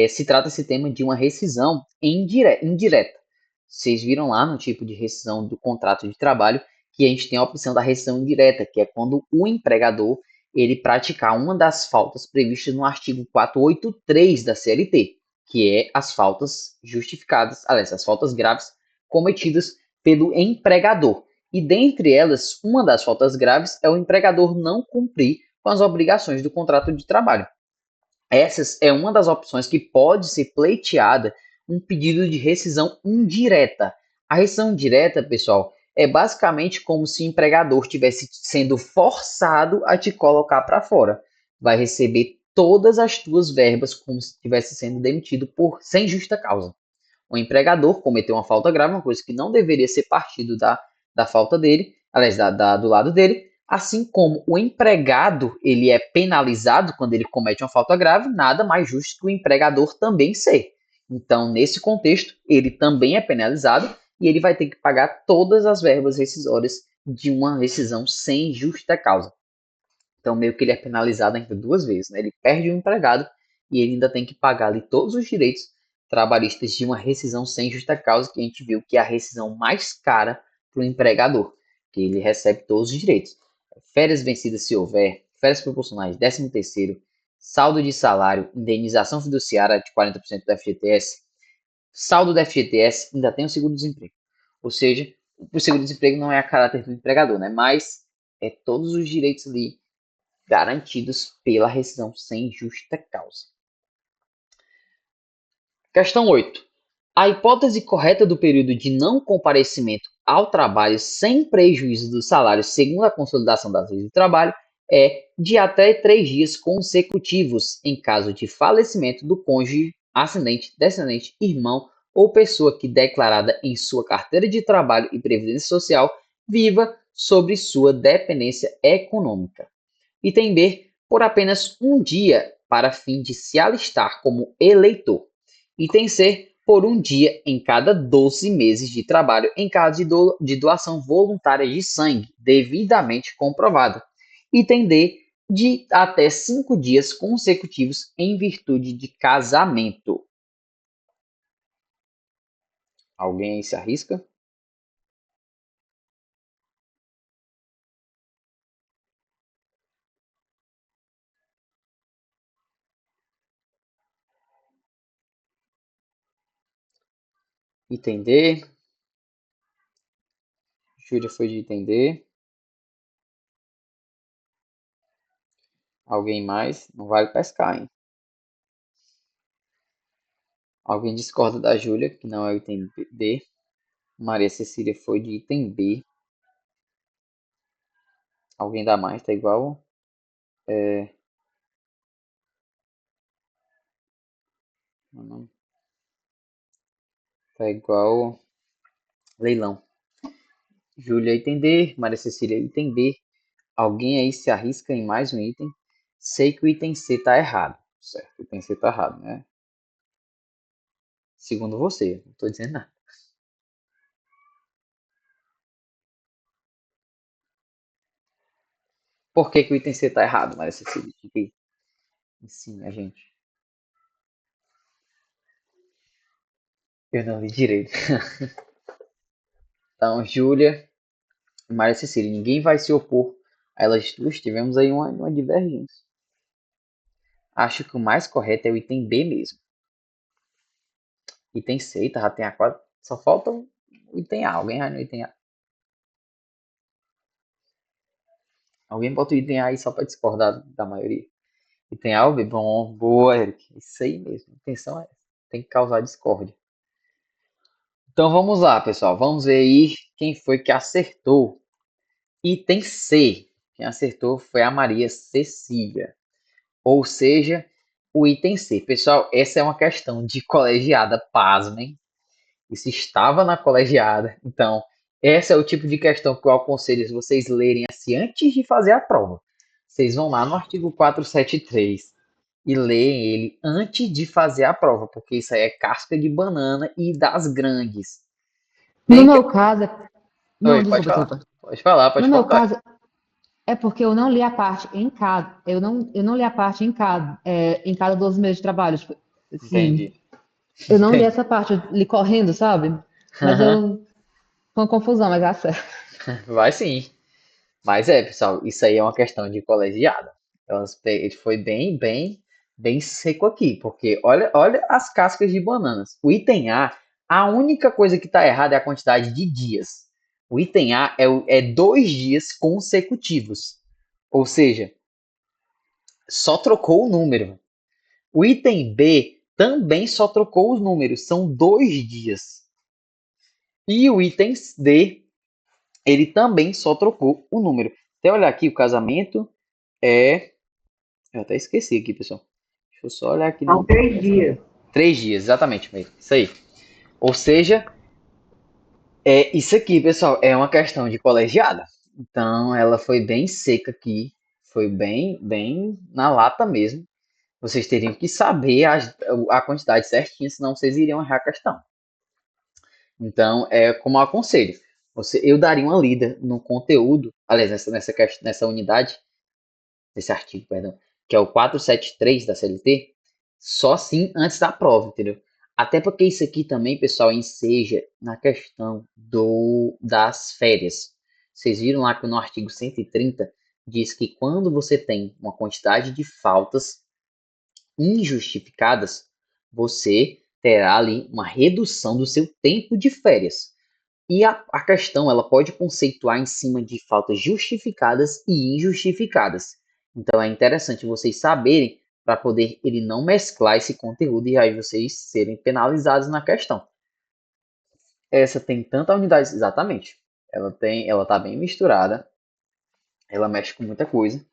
Se trata esse tema de uma rescisão indireta. Vocês viram lá no tipo de rescisão do contrato de trabalho que a gente tem a opção da rescisão indireta, que é quando o empregador ele praticar uma das faltas previstas no artigo 483 da CLT, que é as faltas justificadas, aliás, as faltas graves cometidas pelo empregador. E dentre elas, uma das faltas graves é o empregador não cumprir com as obrigações do contrato de trabalho. Essa é uma das opções que pode ser pleiteada um pedido de rescisão indireta. A rescisão indireta, pessoal, é basicamente como se o empregador estivesse sendo forçado a te colocar para fora. Vai receber todas as tuas verbas como se estivesse sendo demitido sem justa causa. O empregador cometeu uma falta grave, uma coisa que não deveria ser partido da falta dele, aliás, do lado dele, assim como o empregado ele é penalizado quando ele comete uma falta grave, nada mais justo que o empregador também ser. Então, nesse contexto, ele também é penalizado e ele vai ter que pagar todas as verbas rescisórias de uma rescisão sem justa causa. Então, meio que ele é penalizado ainda duas vezes, né? Ele perde o empregado e ele ainda tem que pagar ali todos os direitos trabalhistas de uma rescisão sem justa causa, que a gente viu que é a rescisão mais cara para o empregador, que ele recebe todos os direitos. Férias vencidas se houver, férias proporcionais, 13º, saldo de salário, indenização fiduciária de 40% do FGTS, saldo do FGTS, ainda tem o seguro-desemprego. Ou seja, o seguro-desemprego não é a caráter do empregador, né? Mas é todos os direitos ali garantidos pela rescisão sem justa causa. Questão 8. A hipótese correta do período de não comparecimento ao trabalho sem prejuízo do salário, segundo a consolidação das leis do trabalho, é de até 3 dias consecutivos em caso de falecimento do cônjuge, ascendente, descendente, irmão ou pessoa que declarada em sua carteira de trabalho e previdência social viva sobre sua dependência econômica. Item B, por apenas um dia para fim de se alistar como eleitor. Item C, por um dia em cada 12 meses de trabalho em caso de doação voluntária de sangue, devidamente comprovado. Item D, de até 5 dias consecutivos em virtude de casamento. Alguém aí se arrisca? Item D. Júlia foi de item D. Alguém mais? Não vale pescar, hein? Alguém discorda da Júlia, que não é o item D. Maria Cecília foi de item B. Alguém dá mais? Tá igual? Não. Tá igual leilão. Júlia item D. Maria Cecília item B. Alguém aí se arrisca em mais um item? Sei que o item C tá errado. Certo, o item C tá errado, né? Segundo você, não tô dizendo nada. Por que que o item C tá errado, Maria Cecília? Ensine a gente. Eu não li direito. Então, Júlia e Maria Cecília, ninguém vai se opor a elas duas. Tivemos aí uma divergência. Acho que o mais correto é o item B mesmo. Item C, tá? Já tem a 4. Só falta o item A. Alguém vai no item A. Alguém bota o item A aí só pra discordar da maioria. Item A ou B? Bom, boa, Eric. Isso aí mesmo. A intenção é essa. Tem que causar discórdia. Então vamos lá, pessoal. Vamos ver aí quem foi que acertou. Item C. Quem acertou foi a Maria Cecília. Ou seja, o item C. Pessoal, essa é uma questão de colegiada, pasmem. Isso estava na colegiada. Então, esse é o tipo de questão que eu aconselho vocês lerem assim antes de fazer a prova. Vocês vão lá no artigo 473 e leem ele antes de fazer a prova, porque isso aí é casca de banana e das grandes. No Tem que... meu caso, Oi, não, pode desculpa, falar. desculpa. Pode falar, No pode meu falar. caso, é porque eu não li a parte em cada, eu não li a parte em cada 12 meses de trabalho. Tipo, assim, Entendi. eu não li Entendi. essa parte, eu li correndo, sabe? Mas eu, foi uma confusão, mas dá certo. Vai sim. Mas pessoal, isso aí é uma questão de colegiada. Ele foi bem seco aqui, porque olha as cascas de bananas. O item A única coisa que está errada é a quantidade de dias. O item A é 2 dias consecutivos. Ou seja, só trocou o número. O item B também só trocou os números, são 2 dias. E o item D, ele também só trocou o número. Até olhar aqui, o casamento é. Eu até esqueci aqui, pessoal. Deixa eu só olhar aqui São no. 3 dias. 3 dias, exatamente, mesmo. Isso aí. Ou seja, isso aqui, pessoal, é uma questão de colegiada. Então, ela foi bem seca aqui. Foi bem na lata mesmo. Vocês teriam que saber a quantidade certinha, senão vocês iriam errar a questão. Então, é como eu aconselho. Eu daria uma lida no conteúdo, aliás, nessa unidade, nesse artigo, perdão, que é o 473 da CLT, só assim antes da prova, entendeu? Até porque isso aqui também, pessoal, enseja na questão das férias. Vocês viram lá que no artigo 130 diz que quando você tem uma quantidade de faltas injustificadas, você terá ali uma redução do seu tempo de férias. E a questão ela pode conceituar em cima de faltas justificadas e injustificadas. Então é interessante vocês saberem para poder ele não mesclar esse conteúdo e aí vocês serem penalizados na questão. Essa tem tanta unidade, exatamente. Ela tá bem misturada, ela mexe com muita coisa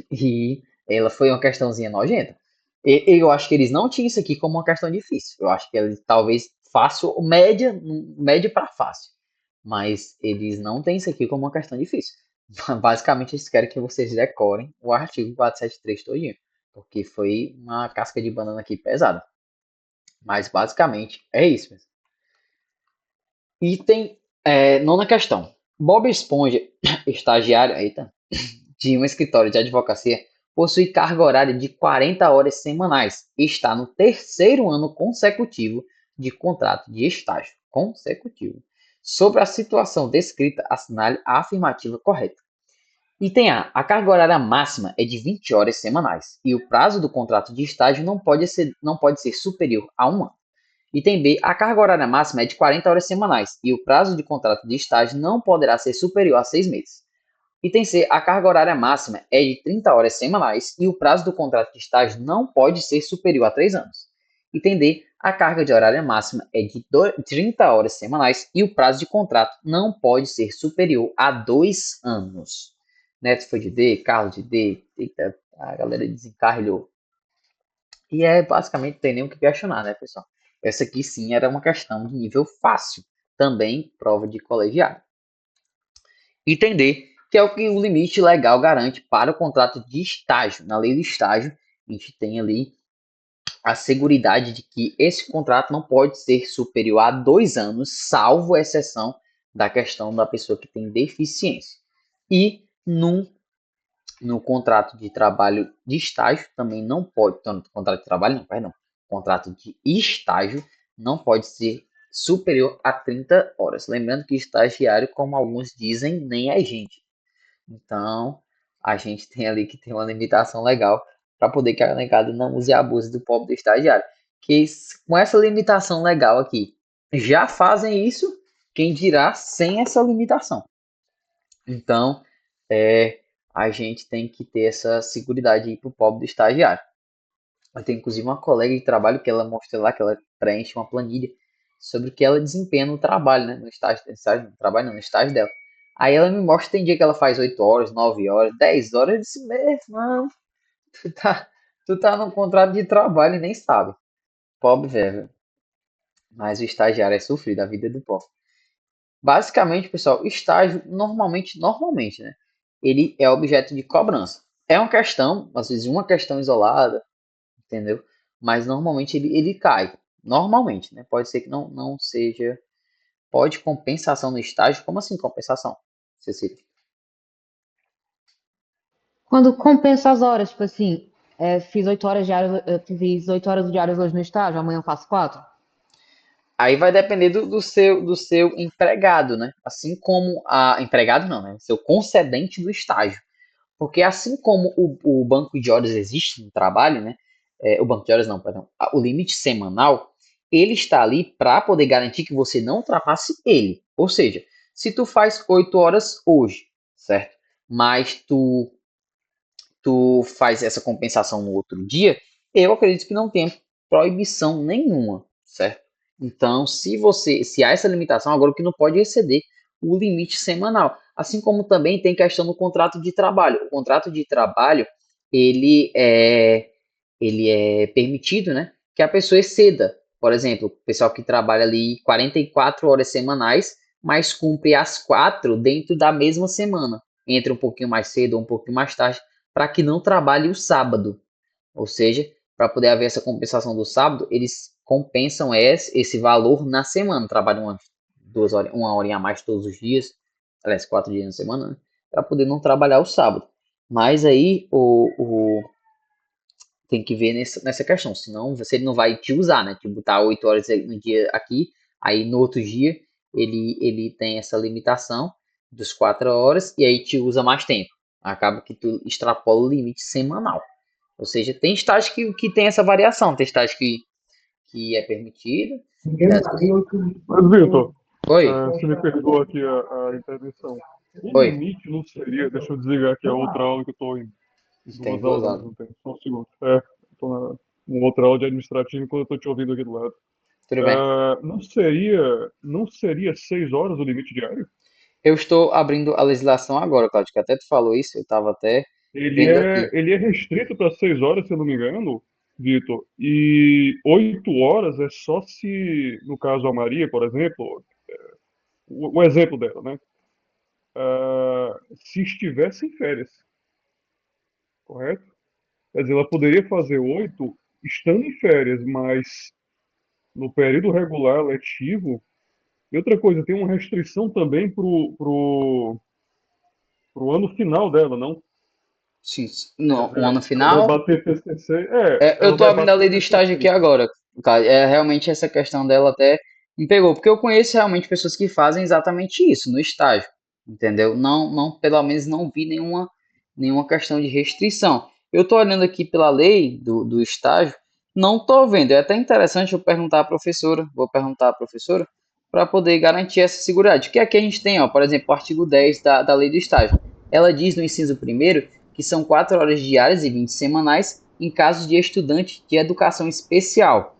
e ela foi uma questãozinha nojenta. Eu acho que eles não tinham isso aqui como uma questão difícil. Eu acho que talvez fácil, média para fácil. mas eles não têm isso aqui como uma questão difícil. Basicamente, eles querem que vocês decorem o artigo 473 todinho, porque foi uma casca de banana aqui pesada. Mas basicamente é isso. Item, nona questão. Bob Esponja, estagiário, eita, de um escritório de advocacia, possui carga horária de 40 horas semanais e está no terceiro ano consecutivo de contrato de estágio consecutivo. Sobre a situação descrita, assinale a afirmativa correta. Item A. A carga horária máxima é de 20 horas semanais e o prazo do contrato de estágio não pode ser superior a um ano. Item B. A carga horária máxima é de 40 horas semanais e o prazo de contrato de estágio não poderá ser superior a 6 meses. Item C. A carga horária máxima é de 30 horas semanais e o prazo do contrato de estágio não pode ser superior a 3 anos. Item D. A carga de horária máxima é de 30 horas semanais e o prazo de contrato não pode ser superior a 2 anos. Neto foi de D, Carlos de D, eita, a galera desencarrilhou. E basicamente não tem nem o que questionar, né, pessoal? Essa aqui sim era uma questão de nível fácil, também prova de colegiado. Item D, que é o que o limite legal garante para o contrato de estágio. Na lei do estágio, a gente tem ali a seguridade de que esse contrato não pode ser superior a 2 anos, salvo exceção da questão da pessoa que tem deficiência. E no contrato de trabalho de estágio também não pode, então, contrato de trabalho não, perdão, contrato de estágio não pode ser superior a 30 horas. Lembrando que estagiário, como alguns dizem, nem é gente. Então, a gente tem ali que ter uma limitação legal para poder que a negada não use e abuse do pobre do estagiário. Que com essa limitação legal aqui, já fazem isso, quem dirá sem essa limitação. Então, a gente tem que ter essa seguridade aí para o pobre do estagiário. Eu tenho inclusive uma colega de trabalho que ela mostra lá, que ela preenche uma planilha sobre o que ela desempenha no trabalho, né? No trabalho não, no estágio dela. Aí ela me mostra, tem dia que ela faz 8 horas, 9 horas, 10 horas. Eu disse, mano, tu tá num contrato de trabalho e nem sabe. Pobre, velho. Mas o estagiário é sofrido, a vida é do pobre. Basicamente, pessoal, estágio normalmente, né? Ele é objeto de cobrança. É uma questão, às vezes uma questão isolada, entendeu? Mas normalmente ele cai. Normalmente, né? Pode ser que não seja. Pode compensação no estágio? Como assim compensação, Cecília? Quando compensa as horas, tipo assim, fiz 8 horas diárias, fiz 8 horas diárias hoje no estágio, amanhã eu faço 4. Aí vai depender do seu empregado, né? Assim como empregado não, né? Seu concedente do estágio. Porque assim como o banco de horas existe no trabalho, né? O banco de horas não, perdão. O limite semanal, ele está ali para poder garantir que você não ultrapasse ele. Ou seja, se tu faz 8 horas hoje, certo? Mas tu faz essa compensação no outro dia, eu acredito que não tem proibição nenhuma, certo? Então, se há essa limitação, agora o que não pode exceder o limite semanal. Assim como também tem questão do contrato de trabalho. O contrato de trabalho, ele é permitido, né, que a pessoa exceda. Por exemplo, o pessoal que trabalha ali 44 horas semanais, mas cumpre as 4 dentro da mesma semana. Entra um pouquinho mais cedo ou um pouquinho mais tarde, para que não trabalhe o sábado. Ou seja, para poder haver essa compensação do sábado, eles compensam esse valor na semana. Trabalham 2 horas, 1 horinha a mais todos os dias, aliás, 4 dias na semana, né? Para poder não trabalhar o sábado. Mas aí tem que ver nessa questão, senão você não vai te usar, né? Tipo, botar 8 horas no dia aqui, aí no outro dia ele tem essa limitação dos 4 horas e aí te usa mais tempo. Acaba que tu extrapola o limite semanal. Ou seja, tem estágio que tem essa variação, tem estágio que é permitido. Mas, Vitor, Oi, você me perdoa aqui a intervenção. O oi. limite não seria. Deixa eu desligar aqui a outra aula que eu estou em Tem duas duas aulas ao horas. mesmo tempo. Só um segundo. Estou numa outra aula de administrativo enquanto eu estou te ouvindo aqui do lado. Tudo bem. Não seria 6 horas o limite diário? Eu estou abrindo a legislação agora, Claudio, que até tu falou isso, eu estava até Ele vendo é, aqui. ele é restrito para 6 horas, se eu não me engano, Vitor. E 8 horas é só se, no caso a Maria, por exemplo, o exemplo dela, né? Se estivesse em férias, correto? Quer dizer, ela poderia fazer 8 estando em férias, mas no período regular letivo. E outra coisa, tem uma restrição também pro ano final dela, não? Sim, Quer no ano dizer, ela vai final. bater TCC. Eu Ela tô vai abrindo a lei bater do estágio aqui TCC. agora, cara. É realmente essa questão dela até me pegou, porque eu conheço realmente pessoas que fazem exatamente isso no estágio, entendeu? Pelo menos não vi nenhuma questão de restrição. Eu tô olhando aqui pela lei do estágio, não tô vendo. É até interessante eu perguntar à professora, vou perguntar à professora, para poder garantir essa segurança. Porque aqui a gente tem, ó, por exemplo, o artigo 10 da lei do estágio. Ela diz no inciso primeiro que são 4 horas diárias e 20 semanais em casos de estudante de educação especial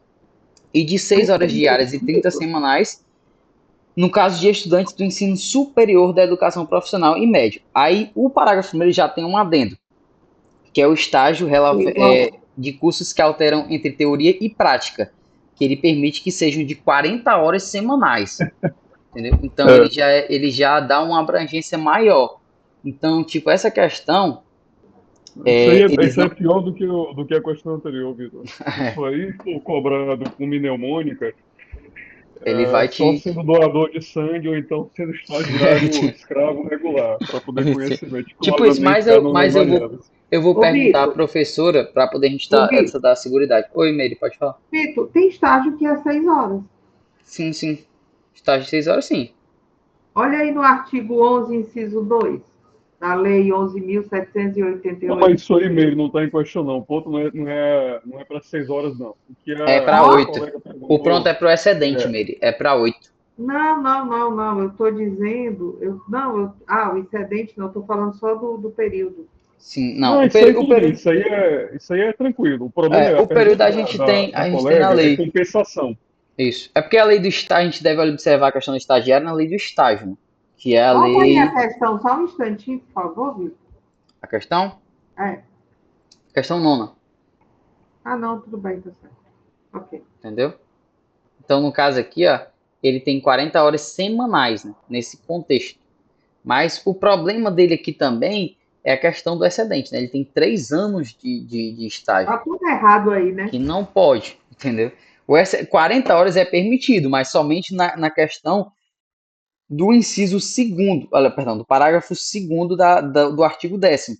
e de 6 horas diárias e 30 semanais no caso de estudantes do ensino superior da educação profissional e médio. Aí o parágrafo primeiro já tem um adendo, que é o estágio de cursos que alteram entre teoria e prática, que ele permite que sejam de 40 horas semanais, entendeu? Então É, ele já dá uma abrangência maior. Então, tipo, essa questão, eles isso aí não. é pior do que a questão anterior, Vitor. Isso aí, se for cobrado com mnemônica, Ele vai só te. sendo doador de sangue ou então sendo estagiário escravo regular, para poder conhecimento Tipo isso, claramente cada uma das variáveis. eu vou Ô, perguntar à Vitor, professora para poder a gente ô, dar essa Vitor, da seguridade. Oi, Meire, pode falar? Vitor, tem estágio que é 6 horas. Sim, sim. Estágio de 6 horas, sim. Olha aí no artigo 11, inciso 2, da Lei Não, 11.788. mas isso aí mesmo não está em questão, não. O ponto não é para 6 horas, não. O que É para a 8. colega O pronto perguntou é pro excedente, é. Meire. É para 8. Não, não, não, não. Eu estou dizendo. O excedente não, estou falando só do período. Sim, não. Não, isso aí tudo bem, isso aí é tranquilo. O problema é a O período pergunta da a gente tem na colega é lei. compensação. Isso. É porque a lei do estágio, a gente deve observar a questão do estagiário na lei do estágio, né? Que é a Volta aí a lei. questão, só um instantinho, por favor, Vitor. A questão? É. Questão nona, Ah, não, tudo bem, tá certo. Ok. entendeu? Então, no caso aqui, ó, ele tem 40 horas semanais, né, nesse contexto. Mas o problema dele aqui também é a questão do excedente, né? Ele tem 3 anos de estágio, Tá tudo errado aí, né? que não pode, entendeu? 40 horas é permitido, mas somente na questão do inciso segundo, olha, perdão, do parágrafo segundo do artigo 10º,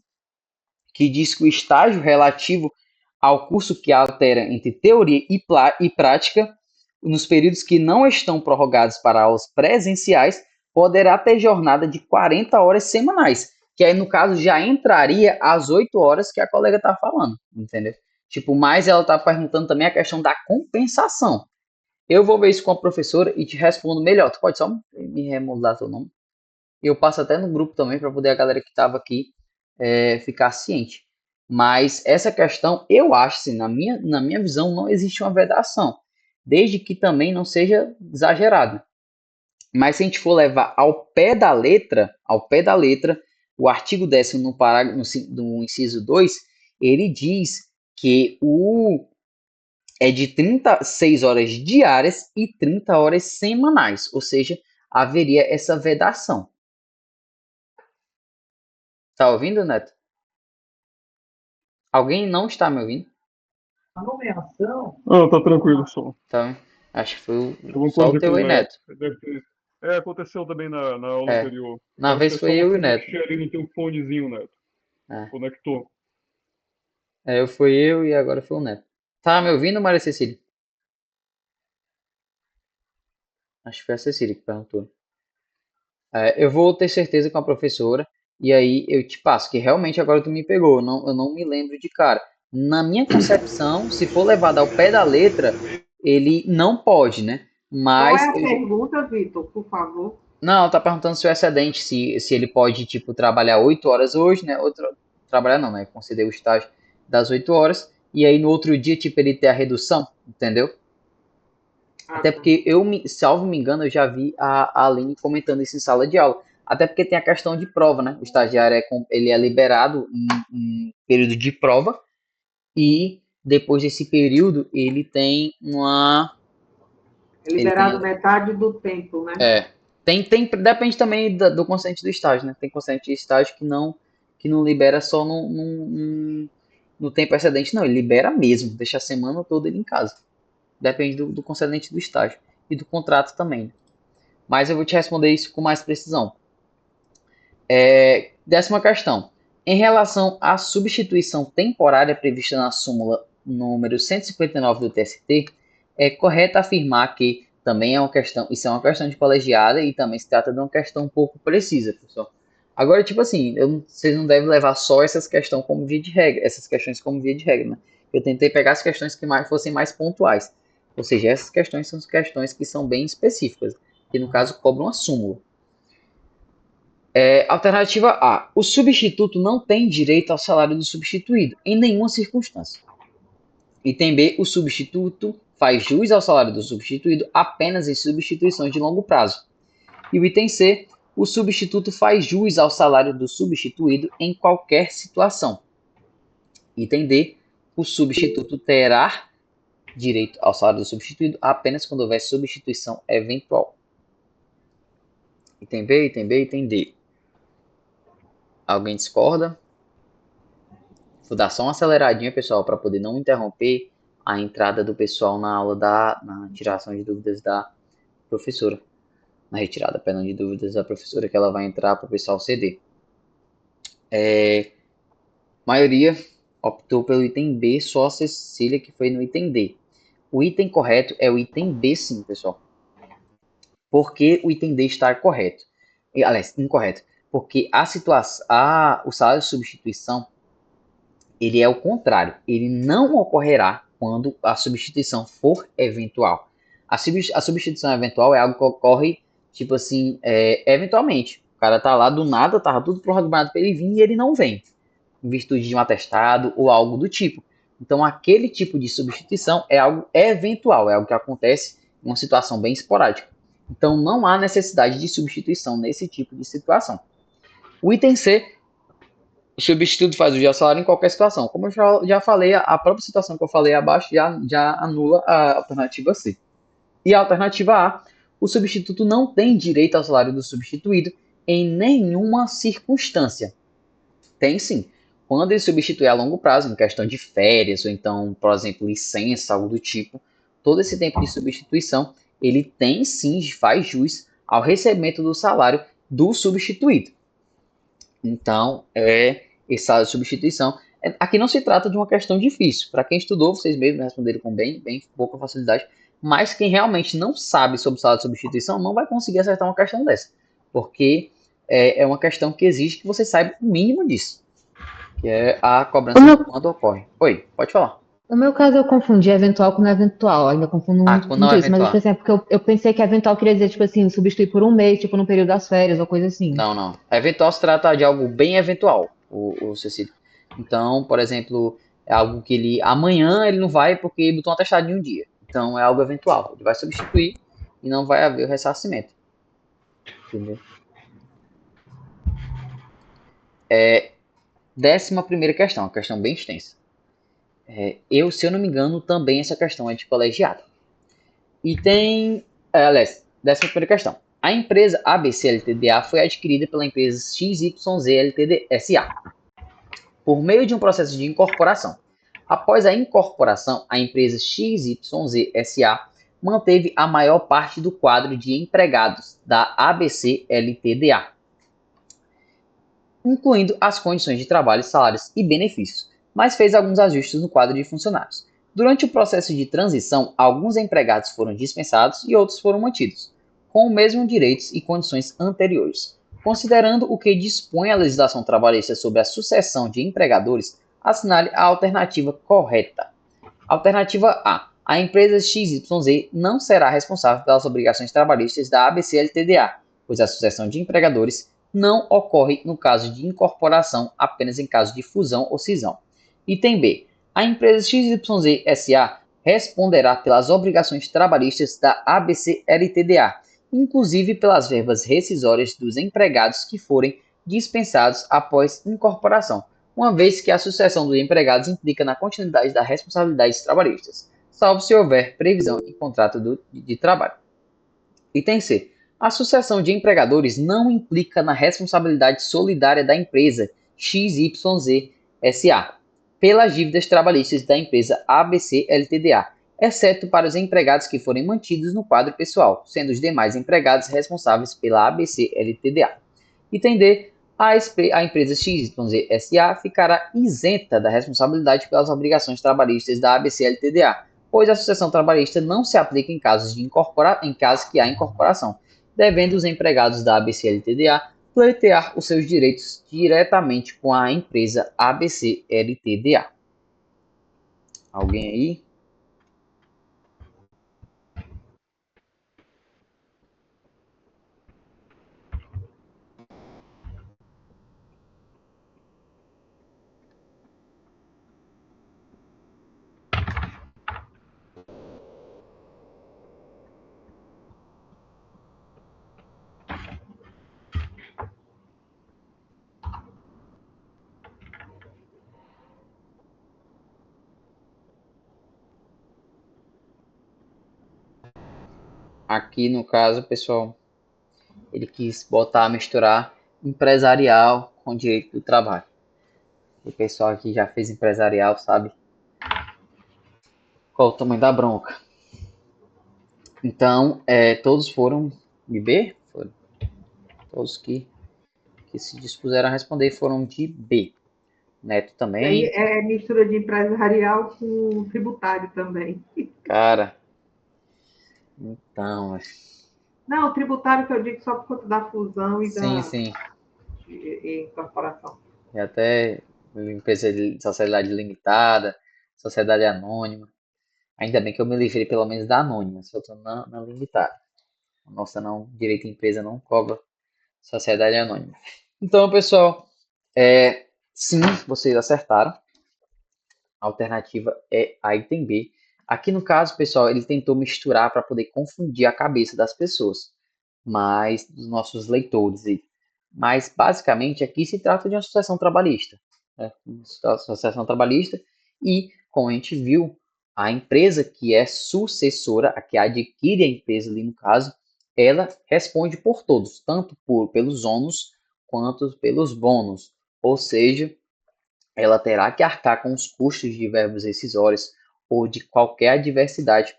que diz que o estágio relativo ao curso que altera entre teoria e prática, nos períodos que não estão prorrogados para aulas presenciais, poderá ter jornada de 40 horas semanais, que aí no caso já entraria às 8 horas que a colega está falando, entendeu? Tipo, mas ela está perguntando também a questão da compensação. Eu vou ver isso com a professora e te respondo melhor. Tu pode só me remodelar teu nome? Eu passo até no grupo também para poder a galera que estava aqui ficar ciente. Mas essa questão, eu acho, assim, na minha visão, não existe uma vedação, desde que também não seja exagerado. Mas se a gente for levar ao pé da letra, o artigo 10º no parágrafo no inciso 2, ele diz que é de 36 horas diárias e 30 horas semanais, ou seja, haveria essa vedação. Tá ouvindo, Neto? Alguém não está me ouvindo? A nomeação. Não, tá tranquilo, só. Tá. Acho que foi Alguma só o coisa com teu o aí, Neto. Neto. Deve ter. aconteceu também na aula É. anterior. Na Acho que vez é foi só eu e o você Neto. mexer ali no teu fonezinho, Neto. É. Conectou. Foi eu e agora foi o Neto. Tá me ouvindo, Maria Cecília? Acho que foi a Cecília que perguntou. Eu vou ter certeza com a professora e aí eu te passo, que realmente agora tu me pegou. Eu não me lembro de cara. Na minha concepção, se for levado ao pé da letra, ele não pode, né? Qual é Mas a pergunta, Vitor, por favor? não, tá perguntando se o excedente, se ele pode, tipo, trabalhar 8 horas hoje, né? Trabalhar não, né? Conceder o estágio das 8 horas, e aí no outro dia, tipo, ele ter a redução, entendeu? Ah, Até tá. porque salvo me engano, eu já vi a Aline comentando isso em sala de aula. Até porque tem a questão de prova, né? O estagiário ele é liberado em período de prova, e depois desse período ele tem É ele tem liberado metade do tempo, né? É, Depende também do consciente do estágio, né? Tem consciente de estágio que não libera só no tempo excedente, não. Ele libera mesmo, deixa a semana toda ele em casa. Depende do concedente do estágio e do contrato também. Mas eu vou te responder isso com mais precisão. Décima questão. Em relação à substituição temporária prevista na súmula número 159 do TST, é correto afirmar que também é uma questão, isso é uma questão de colegiada e também se trata de uma questão um pouco precisa, pessoal. Agora, tipo assim, vocês não devem levar só essas questões como via de regra, essas questões como via de regra, né? Eu tentei pegar as questões que fossem mais pontuais. Ou seja, essas questões são as questões que são bem específicas, que no caso cobram uma súmula. Alternativa A. O substituto não tem direito ao salário do substituído, em nenhuma circunstância. Item B. O substituto faz jus ao salário do substituído apenas em substituições de longo prazo. E o item C. O substituto faz jus ao salário do substituído em qualquer situação. Item D. O substituto terá direito ao salário do substituído apenas quando houver substituição eventual. Item B, item B, item D. Alguém discorda? Vou dar só uma aceleradinha, pessoal, para poder não interromper a entrada do pessoal na aula na tiração de dúvidas da professora. Na retirada, perdão, de dúvidas da professora, que ela vai entrar para o pessoal ceder. Maioria optou pelo item B, só a Cecília que foi no item D. O item correto é o item B, sim, pessoal. Por que o item D está correto? Aliás, incorreto. Porque o salário de substituição, ele é o contrário. Ele não ocorrerá quando a substituição for eventual. A substituição eventual é algo que ocorre, tipo assim, eventualmente. O cara tá lá do nada, tava tudo programado para ele vir e ele não vem. Em virtude de um atestado ou algo do tipo. Então, aquele tipo de substituição é algo eventual, é algo que acontece em uma situação bem esporádica. Então, não há necessidade de substituição nesse tipo de situação. O item C, o substituto faz o salário em qualquer situação. Como eu já falei, a própria situação que eu falei abaixo já anula a alternativa C. E a alternativa A, o substituto não tem direito ao salário do substituído em nenhuma circunstância. Tem sim. Quando ele substitui a longo prazo, em questão de férias, ou então, por exemplo, licença, algo do tipo, todo esse tempo de substituição, ele tem sim, faz jus ao recebimento do salário do substituído. Então, esse salário de substituição. Aqui não se trata de uma questão difícil. Para quem estudou, vocês mesmos responderam com bem pouca facilidade. Mas quem realmente não sabe sobre o salário de substituição não vai conseguir acertar uma questão dessa. Porque é uma questão que exige que você saiba o mínimo disso. Que é a cobrança quando ocorre. Oi, pode falar. No meu caso, eu confundi eventual com não eventual. Ainda confundo com não isso. Mas, eventual. tipo assim, porque eu pensei que eventual queria dizer, tipo assim, substituir por um mês, tipo, no período das férias, ou coisa assim. Não. Eventual se trata de algo bem eventual, o Cecílio. Então, por exemplo, é algo que amanhã ele não vai porque ele botou um atestado de um dia. Então, é algo eventual. Ele vai substituir e não vai haver o ressarcimento. Entendeu? 11ª questão, uma questão bem extensa. Se eu não me engano, também essa questão é de colegiado. E tem, aliás, 11ª questão. A empresa ABC LTDA foi adquirida pela empresa XYZ LTD SA por meio de um processo de incorporação. Após a incorporação, a empresa XYZ SA manteve a maior parte do quadro de empregados da ABC LTDA, incluindo as condições de trabalho, salários e benefícios, mas fez alguns ajustes no quadro de funcionários. Durante o processo de transição, alguns empregados foram dispensados e outros foram mantidos, com os mesmos direitos e condições anteriores. Considerando o que dispõe a legislação trabalhista sobre a sucessão de empregadores, assinale a alternativa correta. Alternativa A. A empresa XYZ não será responsável pelas obrigações trabalhistas da ABC-LTDA, pois a sucessão de empregadores não ocorre no caso de incorporação, apenas em caso de fusão ou cisão. Item B. A empresa XYZ SA responderá pelas obrigações trabalhistas da ABC-LTDA, inclusive pelas verbas rescisórias dos empregados que forem dispensados após incorporação, uma vez que a sucessão dos empregados implica na continuidade das responsabilidades trabalhistas, salvo se houver previsão em contrato de trabalho. Item C. A sucessão de empregadores não implica na responsabilidade solidária da empresa XYZ SA pelas dívidas trabalhistas da empresa ABC Ltda, exceto para os empregados que forem mantidos no quadro pessoal, sendo os demais empregados responsáveis pela ABC Ltda. Item D. A empresa XYZ SA ficará isenta da responsabilidade pelas obrigações trabalhistas da ABC Ltda, pois a sucessão trabalhista não se aplica em casos que há incorporação, devendo os empregados da ABC Ltda pleitear os seus direitos diretamente com a empresa ABC Ltda. Alguém aí? Aqui no caso, pessoal, ele quis misturar empresarial com direito do trabalho. O pessoal aqui já fez empresarial, sabe qual o tamanho da bronca. Então, todos foram de B? Foram. Todos que se dispuseram a responder foram de B. Neto também. Aí é mistura de empresarial com tributário também. Cara, então... Não, tributário que eu digo só por conta da fusão e da Sim. incorporação. E até empresa de sociedade limitada, sociedade anônima. Ainda bem que eu me livrei pelo menos da anônima, só estou na limitada. Nossa, não, direito de empresa não cobra sociedade anônima. Então, pessoal, sim, vocês acertaram. A alternativa é a item B. Aqui no caso, pessoal, ele tentou misturar para poder confundir a cabeça das pessoas, mas dos nossos leitores. Mas, basicamente, aqui se trata de uma sucessão trabalhista. Né? Sucessão trabalhista e, como a gente viu, a empresa que é sucessora, a que adquire a empresa ali no caso, ela responde por todos, tanto pelos ônus quanto pelos bônus. Ou seja, ela terá que arcar com os custos de verbos rescisórios ou de qualquer adversidade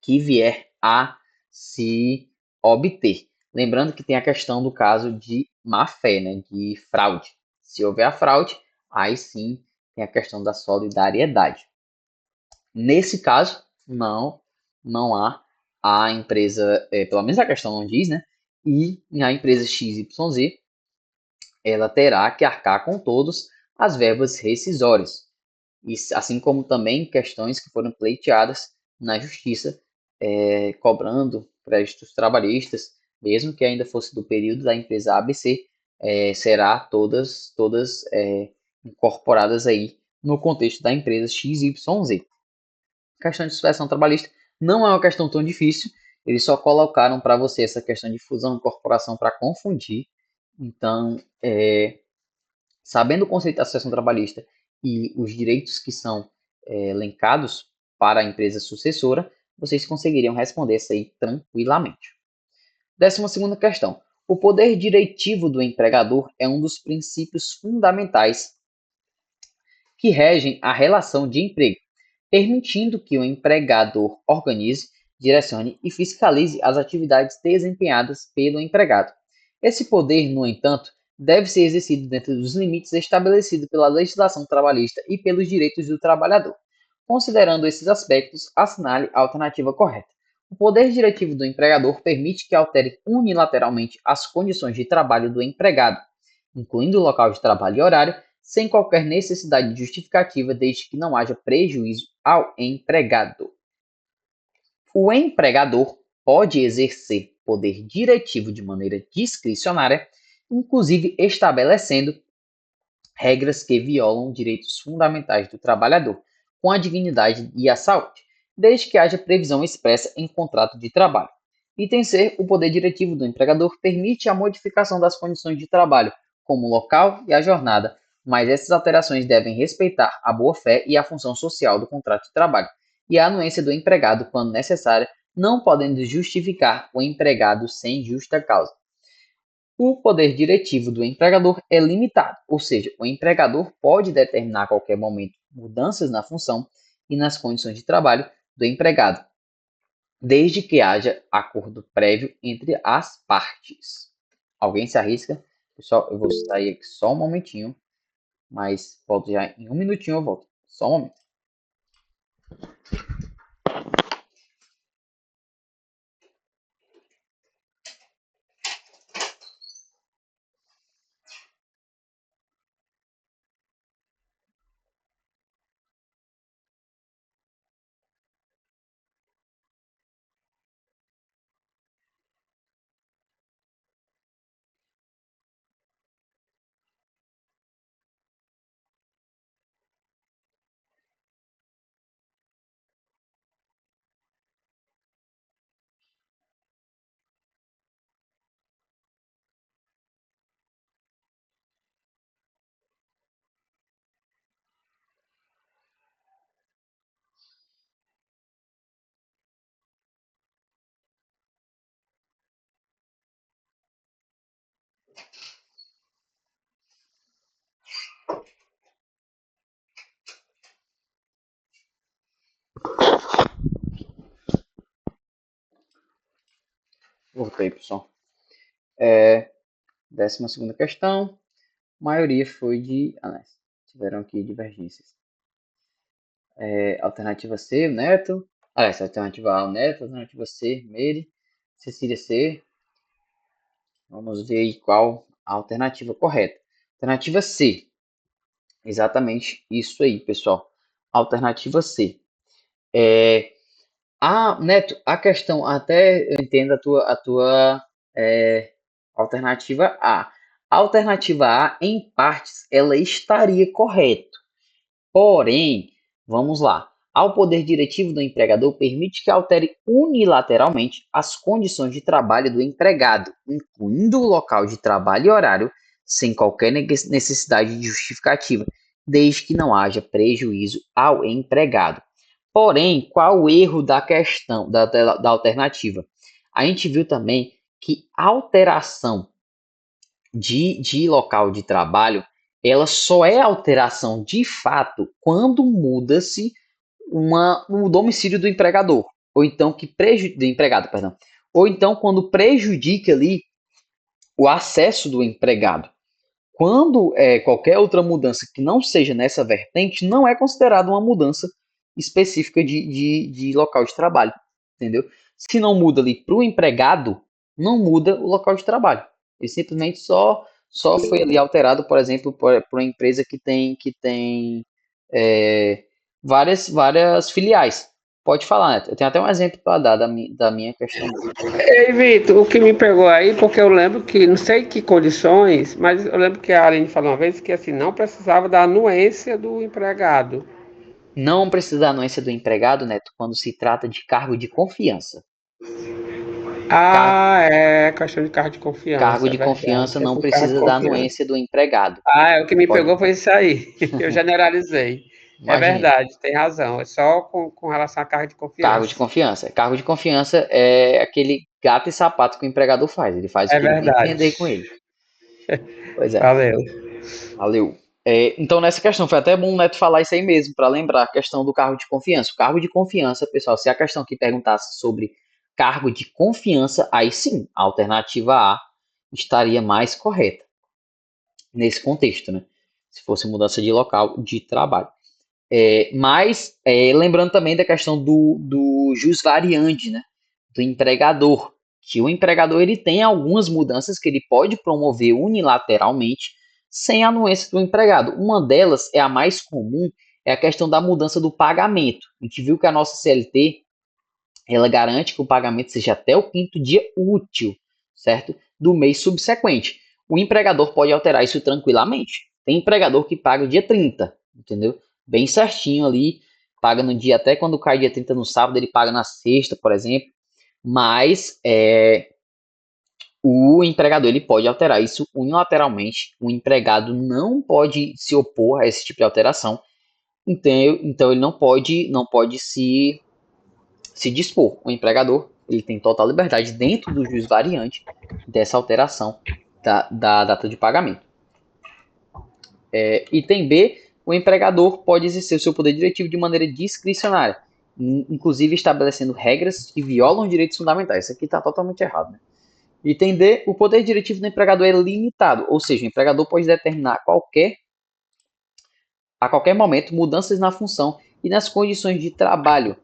que vier a se obter. Lembrando que tem a questão do caso de má-fé, né, de fraude. Se houver a fraude, aí sim tem a questão da solidariedade. Nesse caso, não há a empresa, pelo menos a questão não diz, né? E a empresa XYZ, ela terá que arcar com todas as verbas rescisórias, e assim como também questões que foram pleiteadas na justiça, cobrando créditos trabalhistas, mesmo que ainda fosse do período da empresa ABC, será todas incorporadas aí no contexto da empresa XYZ. A questão de sucessão trabalhista não é uma questão tão difícil, eles só colocaram para você essa questão de fusão e incorporação para confundir. Então, sabendo o conceito da sucessão trabalhista e os direitos que são elencados para a empresa sucessora, vocês conseguiriam responder isso aí tranquilamente. 12ª questão. O poder diretivo do empregador é um dos princípios fundamentais que regem a relação de emprego, permitindo que o empregador organize, direcione e fiscalize as atividades desempenhadas pelo empregado. Esse poder, no entanto, deve ser exercido dentro dos limites estabelecidos pela legislação trabalhista e pelos direitos do trabalhador. Considerando esses aspectos, assinale a alternativa correta. O poder diretivo do empregador permite que altere unilateralmente as condições de trabalho do empregado, incluindo o local de trabalho e horário, sem qualquer necessidade justificativa, desde que não haja prejuízo ao empregado. O empregador pode exercer poder diretivo de maneira discricionária, inclusive estabelecendo regras que violam direitos fundamentais do trabalhador, com a dignidade e a saúde, desde que haja previsão expressa em contrato de trabalho. Item C. O poder diretivo do empregador permite a modificação das condições de trabalho, como o local e a jornada, mas essas alterações devem respeitar a boa-fé e a função social do contrato de trabalho, e a anuência do empregado, quando necessária, não podendo justificar o empregado sem justa causa. O poder diretivo do empregador é limitado, ou seja, o empregador pode determinar a qualquer momento mudanças na função e nas condições de trabalho do empregado, desde que haja acordo prévio entre as partes. Alguém se arrisca? Pessoal, eu vou sair aqui só um momentinho, mas volto já em um minutinho, eu volto. Só um momento. Voltei, pessoal. 12ª questão. A maioria foi de... tiveram aqui divergências. Alternativa C, o Neto. Alternativa A, o Neto. Alternativa C, Meire. Cecília C. Vamos ver aí qual a alternativa correta. Alternativa C. Exatamente isso aí, pessoal. Alternativa C. Neto, a questão, até eu entendo a tua alternativa A. A alternativa A, em partes, ela estaria correta. Porém, vamos lá. Ao poder diretivo do empregador permite que altere unilateralmente as condições de trabalho do empregado, incluindo o local de trabalho e horário, sem qualquer necessidade de justificativa, desde que não haja prejuízo ao empregado. Porém, qual o erro da questão, da alternativa? A gente viu também que alteração de local de trabalho, ela só é alteração de fato quando muda-se o domicílio do empregador, ou então do empregado, perdão, ou então quando prejudica ali o acesso do empregado. Quando qualquer outra mudança que não seja nessa vertente, não é considerada uma mudança específica de local de trabalho, entendeu? Se não muda ali para o empregado, não muda o local de trabalho. Ele simplesmente só foi ali alterado, por exemplo, por uma empresa que tem várias filiais. Pode falar, Neto. Eu tenho até um exemplo para dar da minha questão. Ei, Vitor, o que me pegou aí, porque eu lembro que, não sei que condições, mas eu lembro que a Aline falou uma vez que assim, não precisava da anuência do empregado. Não precisa da anuência do empregado, Neto, quando se trata de cargo de confiança. Questão de cargo de confiança. Cargo de confiança não precisa da anuência do empregado. O que me pegou foi isso aí. Eu generalizei. É verdade, tem razão. É só com relação a cargo de confiança. Cargo de confiança. Cargo de confiança é aquele gato e sapato que o empregador faz. Ele faz o que ele tem que entender com ele. Pois é. Valeu. Então, nessa questão, foi até bom o Neto falar isso aí mesmo, para lembrar a questão do cargo de confiança. O cargo de confiança, pessoal, se a questão que perguntasse sobre cargo de confiança, aí sim, a alternativa A estaria mais correta nesse contexto, né? Se fosse mudança de local de trabalho. Mas, lembrando também da questão do jus variandi, né? Do empregador, que o empregador ele tem algumas mudanças que ele pode promover unilateralmente sem a anuência do empregado. Uma delas, a mais comum, é a questão da mudança do pagamento. A gente viu que a nossa CLT, ela garante que o pagamento seja até o 5º dia útil, certo? Do mês subsequente. O empregador pode alterar isso tranquilamente. Tem empregador que paga dia 30, entendeu? Bem certinho ali, paga no dia, até quando cai dia 30 no sábado, ele paga na sexta, por exemplo. Mas o empregador ele pode alterar isso unilateralmente. O empregado não pode se opor a esse tipo de alteração. Então ele não pode se se dispor. O empregador ele tem total liberdade dentro do juízo variante dessa alteração da data de pagamento. Item B, o empregador pode exercer o seu poder diretivo de maneira discricionária, inclusive estabelecendo regras que violam direitos fundamentais. Isso aqui está totalmente errado, né? Item D, o poder diretivo do empregador é limitado, ou seja, o empregador pode determinar a qualquer momento mudanças na função e nas condições de trabalho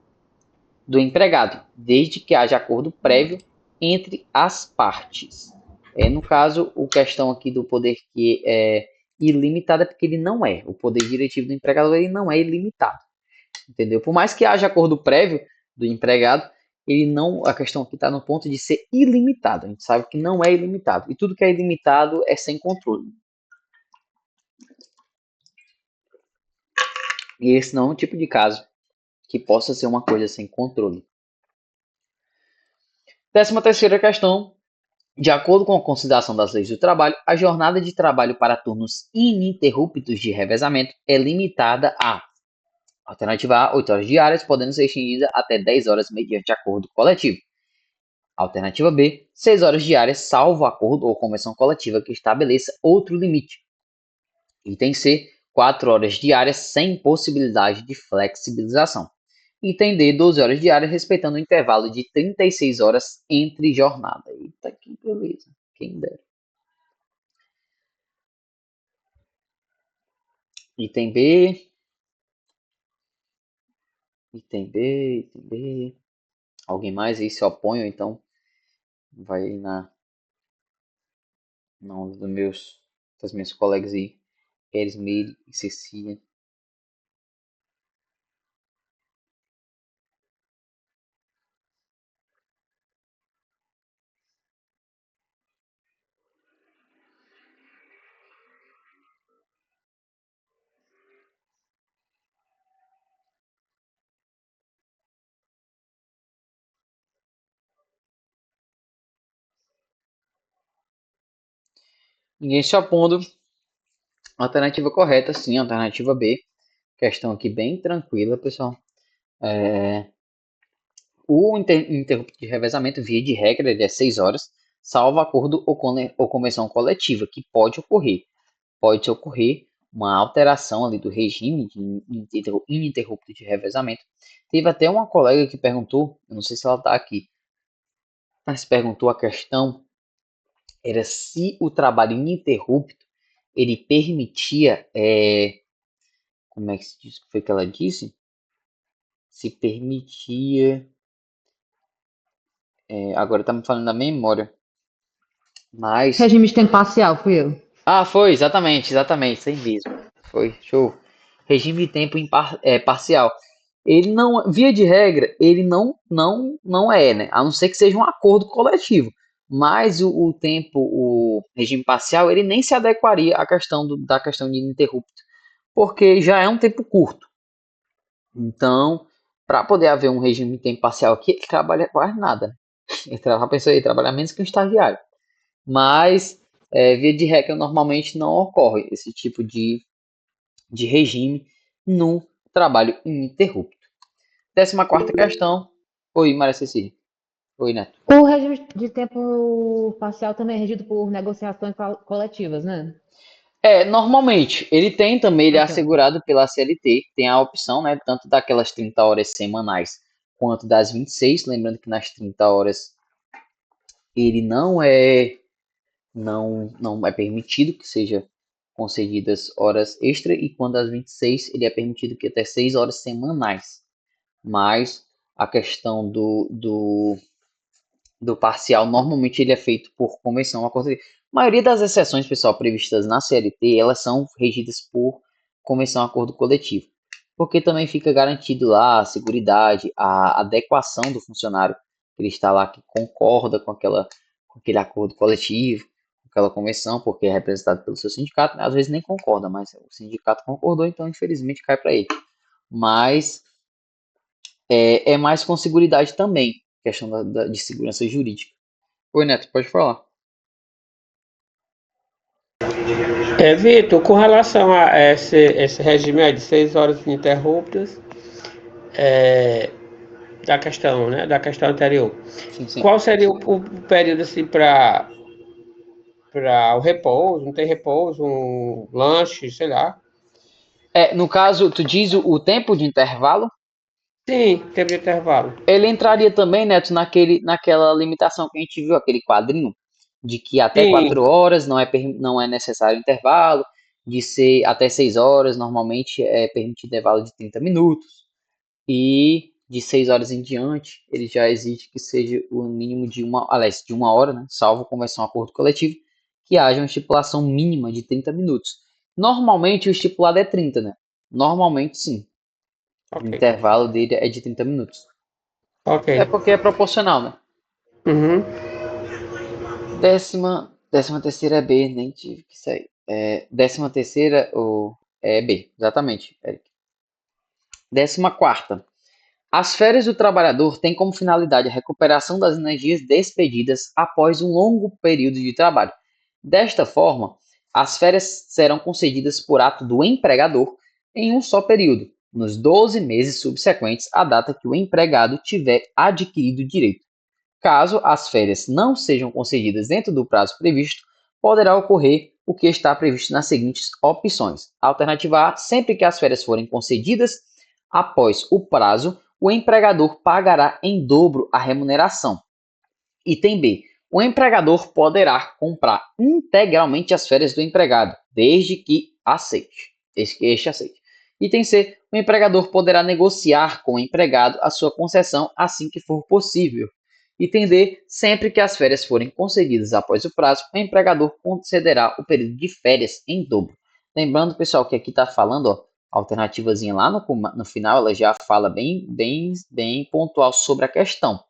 do empregado, desde que haja acordo prévio entre as partes. No caso, a questão aqui do poder que é ilimitado é porque ele não é. O poder diretivo do empregador ele não é ilimitado. Entendeu? Por mais que haja acordo prévio do empregado, ele não, a questão aqui está no ponto de ser ilimitado. A gente sabe que não é ilimitado. E tudo que é ilimitado é sem controle. E esse não é um tipo de caso que possa ser uma coisa sem controle. 13ª questão. De acordo com a consideração das leis do trabalho, a jornada de trabalho para turnos ininterruptos de revezamento é limitada a alternativa A, 8 horas diárias, podendo ser estendida até 10 horas mediante acordo coletivo. Alternativa B, 6 horas diárias, salvo acordo ou convenção coletiva que estabeleça outro limite. Item C, 4 horas diárias sem possibilidade de flexibilização. Item D, 12 horas diárias, respeitando o intervalo de 36 horas entre jornada. Eita, que beleza. Quem dera. Item B. Item B, item B. Alguém mais aí se opõe ou então vai aí na onda das minhas colegas aí, Erismeire e Cecília. Ninguém se opondo. Alternativa correta, sim, alternativa B. Questão aqui bem tranquila, pessoal. O interrupto de revezamento, via de regra, ele é 6 horas, salvo acordo ou convenção coletiva, que pode ocorrer. Pode ocorrer uma alteração ali do regime de ininterrupto de revezamento. Teve até uma colega que perguntou, eu não sei se ela está aqui, mas perguntou a questão, era se o trabalho ininterrupto, ele permitia, como é que se diz, foi que ela disse? Se permitia, agora está me falando da memória, mas... Regime de tempo parcial, fui eu. Ah, foi, exatamente, isso aí mesmo. Foi, show. Regime de tempo parcial. Ele não, via de regra, ele não é, né? A não ser que seja um acordo coletivo. Mas o regime parcial, ele nem se adequaria à questão da questão de ininterrupto, porque já é um tempo curto. Então, para poder haver um regime de tempo parcial aqui, ele trabalha quase nada, né? Ele trabalha menos que um estagiário. Mas, via de regra, normalmente não ocorre esse tipo de regime no trabalho ininterrupto. 14ª questão. Oi, Maria Cecília. Oi, Neto. O regime de tempo parcial também é regido por negociações coletivas, né? Normalmente, ele tem também, ele é Ah, tá. assegurado pela CLT, tem a opção, né, tanto daquelas 30 horas semanais, quanto das 26, lembrando que nas 30 horas ele não é permitido que seja concedidas horas extra, e quando às 26 ele é permitido que até 6 horas semanais. Mas a questão do parcial, normalmente ele é feito por convenção. A maioria das exceções, pessoal, previstas na CLT, elas são regidas por convenção acordo coletivo. Porque também fica garantido lá a seguridade, a adequação do funcionário, que ele está lá, que concorda com aquele acordo coletivo, com aquela convenção, porque é representado pelo seu sindicato, né? Às vezes nem concorda, mas o sindicato concordou, então infelizmente cai para ele. Mas é mais com seguridade também, questão de segurança jurídica. Oi, Neto, pode falar. Vitor, com relação a esse regime de 6 horas ininterruptas, da questão, né? Da questão anterior. Sim, sim. Qual seria o período assim para o repouso? Não tem repouso, um lanche, sei lá. No caso, tu diz o tempo de intervalo, Sim, tempo de intervalo. ele entraria também, Neto, naquela limitação que a gente viu, aquele quadrinho, de que até Sim, 4 horas não é necessário intervalo, de ser até 6 horas, normalmente é permitido intervalo de 30 minutos, e de 6 horas em diante, ele já exige que seja o mínimo de uma hora, né, salvo convenção acordo coletivo, que haja uma estipulação mínima de 30 minutos. Normalmente o estipulado é 30, né? Normalmente sim. O ok. intervalo dele é de 30 minutos. Ok. É porque é proporcional, né? Uhum. Décima terceira é B, nem tive que sair. Décima terceira é B, exatamente, Eric. 14ª. As férias do trabalhador têm como finalidade a recuperação das energias despedidas após um longo período de trabalho. Desta forma, as férias serão concedidas por ato do empregador em um só período, nos 12 meses subsequentes à data que o empregado tiver adquirido o direito. Caso as férias não sejam concedidas dentro do prazo previsto, poderá ocorrer o que está previsto nas seguintes opções. Alternativa A, sempre que as férias forem concedidas após o prazo, o empregador pagará em dobro a remuneração. Item B, o empregador poderá comprar integralmente as férias do empregado, desde que este aceite. Item C, o empregador poderá negociar com o empregado a sua concessão assim que for possível. Item D, sempre que as férias forem concedidas após o prazo, o empregador concederá o período de férias em dobro. Lembrando, pessoal, que aqui está falando, ó, a alternativazinha lá no final, ela já fala bem pontual sobre a questão.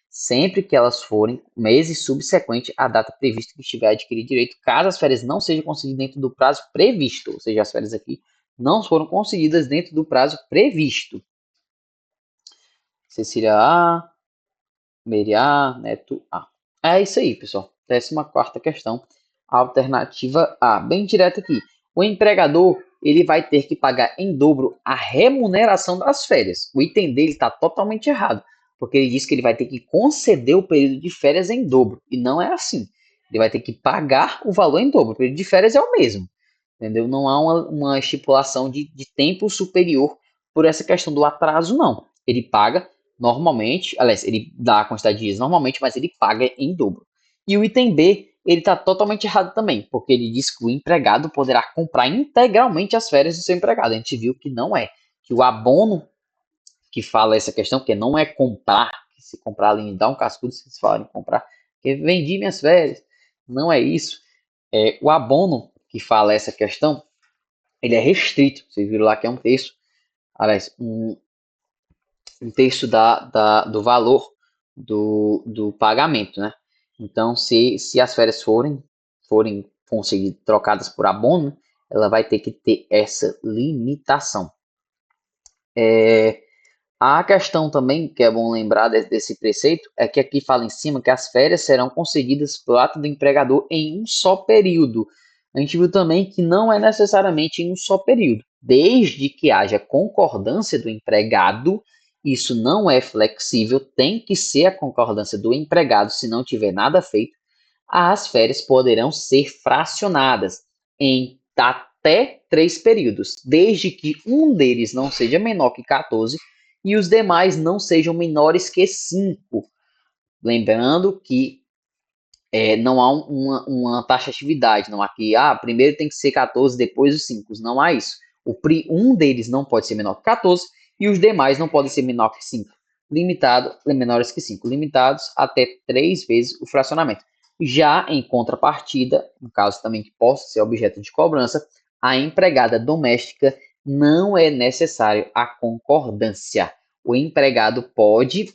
Sempre que elas forem meses subsequentes à data prevista que estiver adquirido direito, caso as férias não sejam conseguidas dentro do prazo previsto, ou seja, as férias aqui não foram concedidas dentro do prazo previsto. Cecília A, Meire A, Neto A. É isso aí, pessoal. 14ª questão, alternativa A. Bem direto aqui. O empregador ele vai ter que pagar em dobro a remuneração das férias. O item dele está totalmente errado, porque ele diz que ele vai ter que conceder o período de férias em dobro, e não é assim. Ele vai ter que pagar o valor em dobro. O período de férias é o mesmo, entendeu? Não há uma estipulação de tempo superior por essa questão do atraso, não. Ele paga normalmente, aliás, ele dá a quantidade de dias normalmente, mas ele paga em dobro. E o item B, ele está totalmente errado também, porque ele diz que o empregado poderá comprar integralmente as férias do seu empregado. A gente viu que não é, que o abono que fala essa questão, que não é comprar, que se comprar ali, dá um cascudo se falarem comprar, que vendi minhas férias, não é isso. O abono que fala essa questão, ele é restrito, vocês viram lá que é um terço, aliás, um terço do valor do pagamento, né? Então, se as férias forem conseguir trocadas por abono, ela vai ter que ter essa limitação. A questão também, que é bom lembrar desse preceito, é que aqui fala em cima que as férias serão concedidas pelo ato do empregador em um só período. A gente viu também que não é necessariamente em um só período. Desde que haja concordância do empregado, isso não é flexível, tem que ser a concordância do empregado, se não tiver nada feito, as férias poderão ser fracionadas em até 3 períodos, desde que um deles não seja menor que 14 e os demais não sejam menores que 5. Lembrando que não há uma taxatividade, não há que, primeiro tem que ser 14, depois os 5. Não há isso. Um deles não pode ser menor que 14 e os demais não podem ser menor que 5. Menores que 5, limitados até 3 vezes o fracionamento. Já em contrapartida, no caso também que possa ser objeto de cobrança, a empregada doméstica não é necessário a concordância. O empregado pode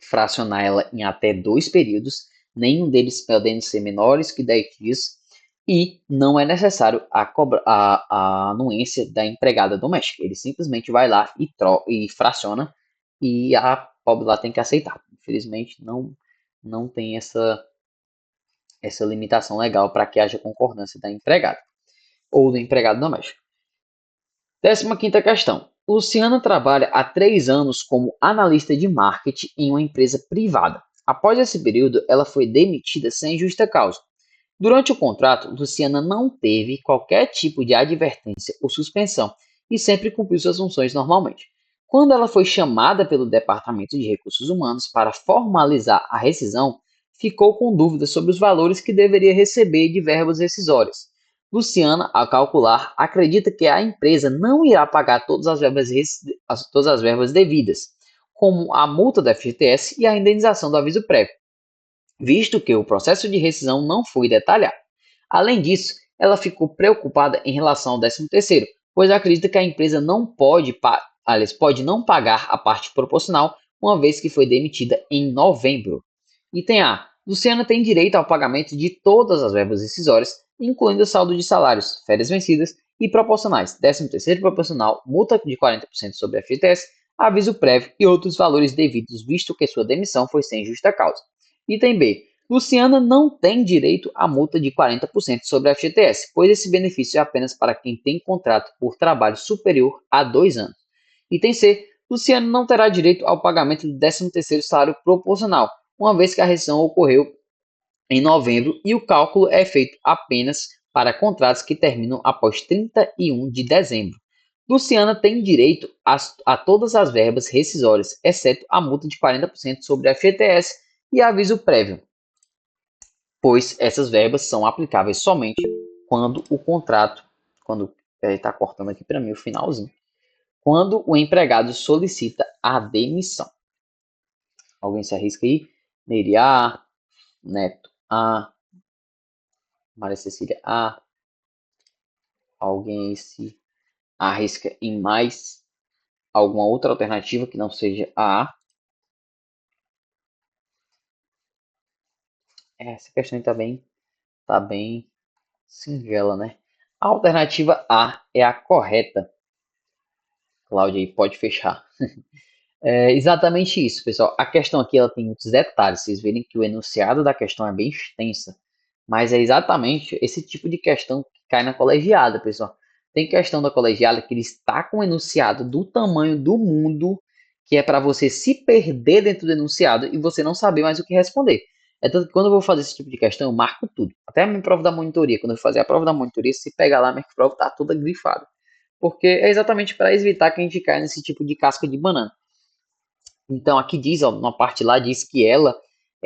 fracionar ela em até 2 períodos, nenhum deles podendo ser menores que 10 dias, e não é necessário a anuência da empregada doméstica. Ele simplesmente vai lá e fraciona, e a pobre lá tem que aceitar. Infelizmente, não tem essa limitação legal para que haja concordância da empregada ou do empregado doméstico. 15ª questão. Luciana trabalha há 3 anos como analista de marketing em uma empresa privada. Após esse período, ela foi demitida sem justa causa. Durante o contrato, Luciana não teve qualquer tipo de advertência ou suspensão e sempre cumpriu suas funções normalmente. Quando ela foi chamada pelo Departamento de Recursos Humanos para formalizar a rescisão, ficou com dúvidas sobre os valores que deveria receber de verbas rescisórias. Luciana, ao calcular, acredita que a empresa não irá pagar todas as verbas devidas, como a multa do FGTS e a indenização do aviso prévio, visto que o processo de rescisão não foi detalhado. Além disso, ela ficou preocupada em relação ao 13º, pois acredita que a empresa pode não pagar a parte proporcional, uma vez que foi demitida em novembro. Item A. Luciana tem direito ao pagamento de todas as verbas rescisórias, incluindo o saldo de salários, férias vencidas e proporcionais, 13º proporcional, multa de 40% sobre a FGTS, aviso prévio e outros valores devidos, visto que sua demissão foi sem justa causa. Item B. Luciana não tem direito à multa de 40% sobre a FGTS, pois esse benefício é apenas para quem tem contrato por trabalho superior a 2 anos. Item C. Luciana não terá direito ao pagamento do 13º salário proporcional, uma vez que a rescisão ocorreu em novembro e o cálculo é feito apenas para contratos que terminam após 31 de dezembro. Luciana tem direito a todas as verbas rescisórias, exceto a multa de 40% sobre a FGTS e aviso prévio, pois essas verbas são aplicáveis somente quando o contrato, quando está cortando aqui para mim o finalzinho, quando o empregado solicita a demissão. Alguém se arrisca aí? Nery A, Neto A, Maria Cecília A. Alguém se arrisca em mais alguma outra alternativa que não seja a? Essa questão está bem singela, né? A alternativa A é a correta. Cláudia aí pode fechar. É exatamente isso, pessoal. A questão aqui ela tem muitos detalhes. Vocês verem que o enunciado da questão é bem extensa. Mas é exatamente esse tipo de questão que cai na colegiada, pessoal. Tem questão da colegiada que ele está com o enunciado do tamanho do mundo, que é para você se perder dentro do enunciado e você não saber mais o que responder. É tanto que quando eu vou fazer esse tipo de questão, eu marco tudo. Até a minha prova da monitoria. Quando eu fazer a prova da monitoria, se pegar lá, a minha prova está toda grifada. Porque é exatamente para evitar que a gente caia nesse tipo de casca de banana. Então, aqui diz, ó, uma parte lá diz que ela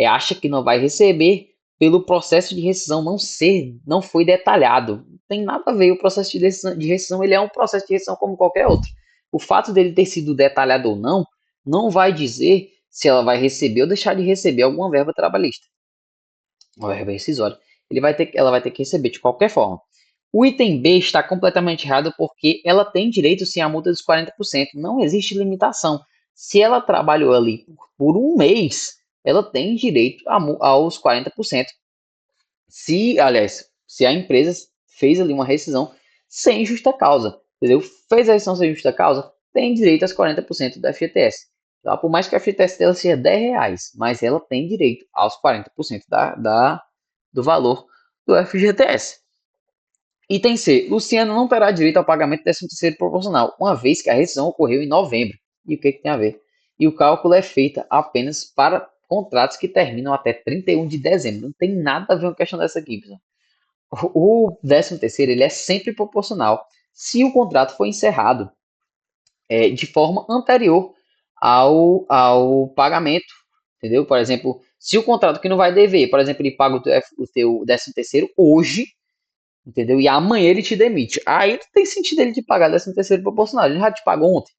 acha que não vai receber pelo processo de rescisão não foi detalhado. Não tem nada a ver, o processo de rescisão ele é um processo de rescisão como qualquer outro. O fato dele ter sido detalhado ou não vai dizer se ela vai receber ou deixar de receber alguma verba trabalhista, uma verba rescisória. Ela vai ter que receber de qualquer forma. O item B está completamente errado porque ela tem direito sim à multa dos 40%. Não existe limitação. Se ela trabalhou ali por um mês, ela tem direito aos 40%. Se a empresa fez ali uma rescisão sem justa causa, entendeu? Fez a rescisão sem justa causa, tem direito aos 40% da FGTS. Então, por mais que a FGTS dela seja R$10, mas ela tem direito aos 40% do valor do FGTS. Item C. Luciana não terá direito ao pagamento do 13º proporcional, uma vez que a rescisão ocorreu em novembro. E o que tem a ver? E o cálculo é feito apenas para contratos que terminam até 31 de dezembro. Não tem nada a ver com a questão dessa aqui, pessoal. O 13º ele é sempre proporcional se o contrato foi encerrado de forma anterior ao pagamento. Entendeu? Por exemplo, se o contrato que não vai dever, por exemplo, ele paga o teu 13º hoje, entendeu? E amanhã ele te demite. Aí não tem sentido ele te pagar 13º proporcional. Ele já te pagou ontem.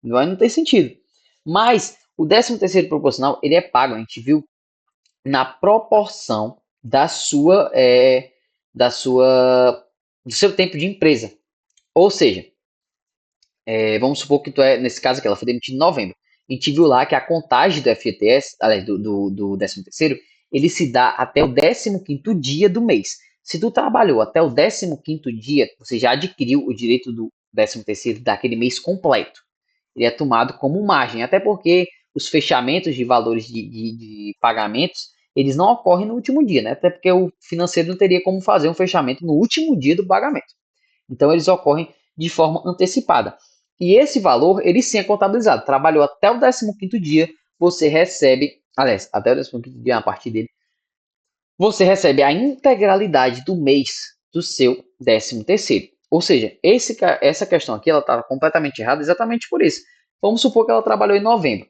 Não tem sentido. Mas o 13º proporcional, ele é pago, a gente viu, na proporção do seu tempo de empresa. Ou seja, vamos supor que nesse caso aqui, ela foi demitida em novembro. A gente viu lá que a contagem do FGTS, aliás, do 13º, ele se dá até o 15º dia do mês. Se tu trabalhou até o 15º dia, você já adquiriu o direito do 13º daquele mês completo. Ele é tomado como margem, até porque os fechamentos de valores de pagamentos, eles não ocorrem no último dia, né? Até porque o financeiro não teria como fazer um fechamento no último dia do pagamento. Então, eles ocorrem de forma antecipada. E esse valor, ele sim é contabilizado. Trabalhou até o 15º dia, você recebe, aliás, até o 15º dia, a partir dele, você recebe a integralidade do mês do seu 13º. Ou seja, essa questão aqui, ela estava completamente errada exatamente por isso. Vamos supor que ela trabalhou em novembro.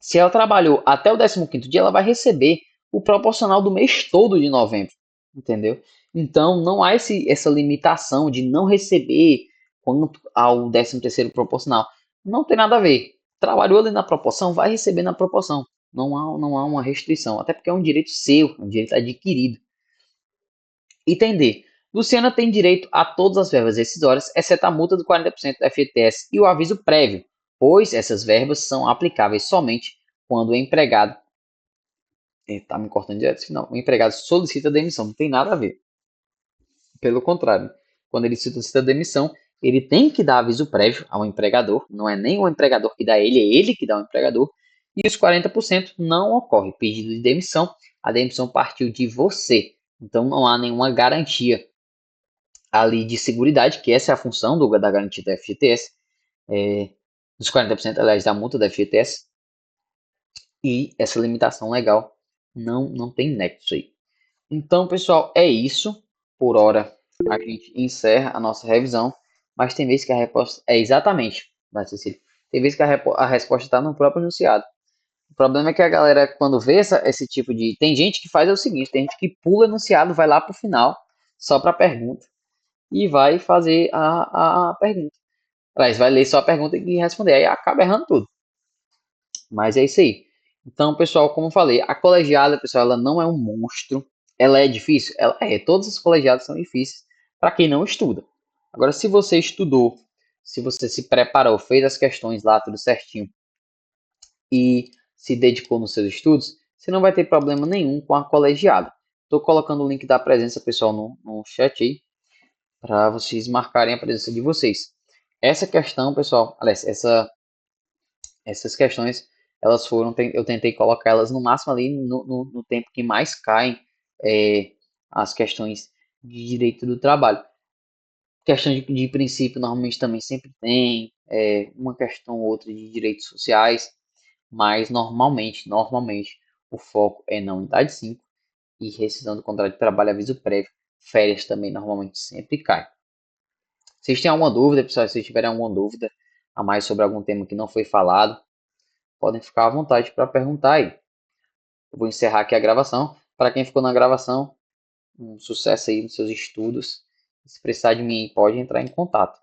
Se ela trabalhou até o 15º dia, ela vai receber o proporcional do mês todo de novembro, entendeu? Então, não há essa limitação de não receber quanto ao 13º proporcional. Não tem nada a ver. Trabalhou ali na proporção, vai receber na proporção. Não há uma restrição, até porque é um direito seu, um direito adquirido. Item D. Luciana tem direito a todas as verbas rescisórias, exceto a multa do 40% do FGTS e o aviso prévio, pois essas verbas são aplicáveis somente quando o empregado... Está me cortando direto, não. O empregado solicita demissão, não tem nada a ver. Pelo contrário, quando ele solicita demissão, ele tem que dar aviso prévio ao empregador, não é nem o empregador que dá ele, é ele que dá ao empregador, e os 40% não ocorre. Pedido de demissão, a demissão partiu de você, então não há nenhuma garantia ali de seguridade, que essa é a função da garantia da FGTS, dos 40%, aliás, da multa da FGTS, e essa limitação legal não tem nexo aí. Então, pessoal, é isso. Por hora, a gente encerra a nossa revisão, mas tem vezes que a resposta é exatamente, Cecília, tem vezes que a resposta está no próprio enunciado. O problema é que a galera, quando vê esse tipo de... Tem gente que faz o seguinte, tem gente que pula o enunciado, vai lá para o final, só para a pergunta, e vai fazer a pergunta. Aliás, vai ler só a pergunta e responder, aí acaba errando tudo. Mas é isso aí. Então, pessoal, como eu falei, a colegiada, pessoal, ela não é um monstro. Ela é difícil? Ela é. Todas as colegiadas são difíceis para quem não estuda. Agora, se você estudou, se você se preparou, fez as questões lá, tudo certinho, e se dedicou nos seus estudos, você não vai ter problema nenhum com a colegiada. Estou colocando o link da presença, pessoal, no chat aí, para vocês marcarem a presença de vocês. Essa questão, pessoal, aliás, essas questões, elas foram, eu tentei colocar elas no máximo ali no tempo que mais caem as questões de direito do trabalho. Questão de princípio, normalmente também sempre tem uma questão ou outra de direitos sociais, mas normalmente, o foco é na unidade 5 e rescisão do contrato de trabalho, aviso prévio. Férias também normalmente sempre cai. Vocês têm alguma dúvida, pessoal? Se tiverem alguma dúvida a mais sobre algum tema que não foi falado, podem ficar à vontade para perguntar aí. Eu vou encerrar aqui a gravação. Para quem ficou na gravação, um sucesso aí nos seus estudos. Se precisar de mim, pode entrar em contato.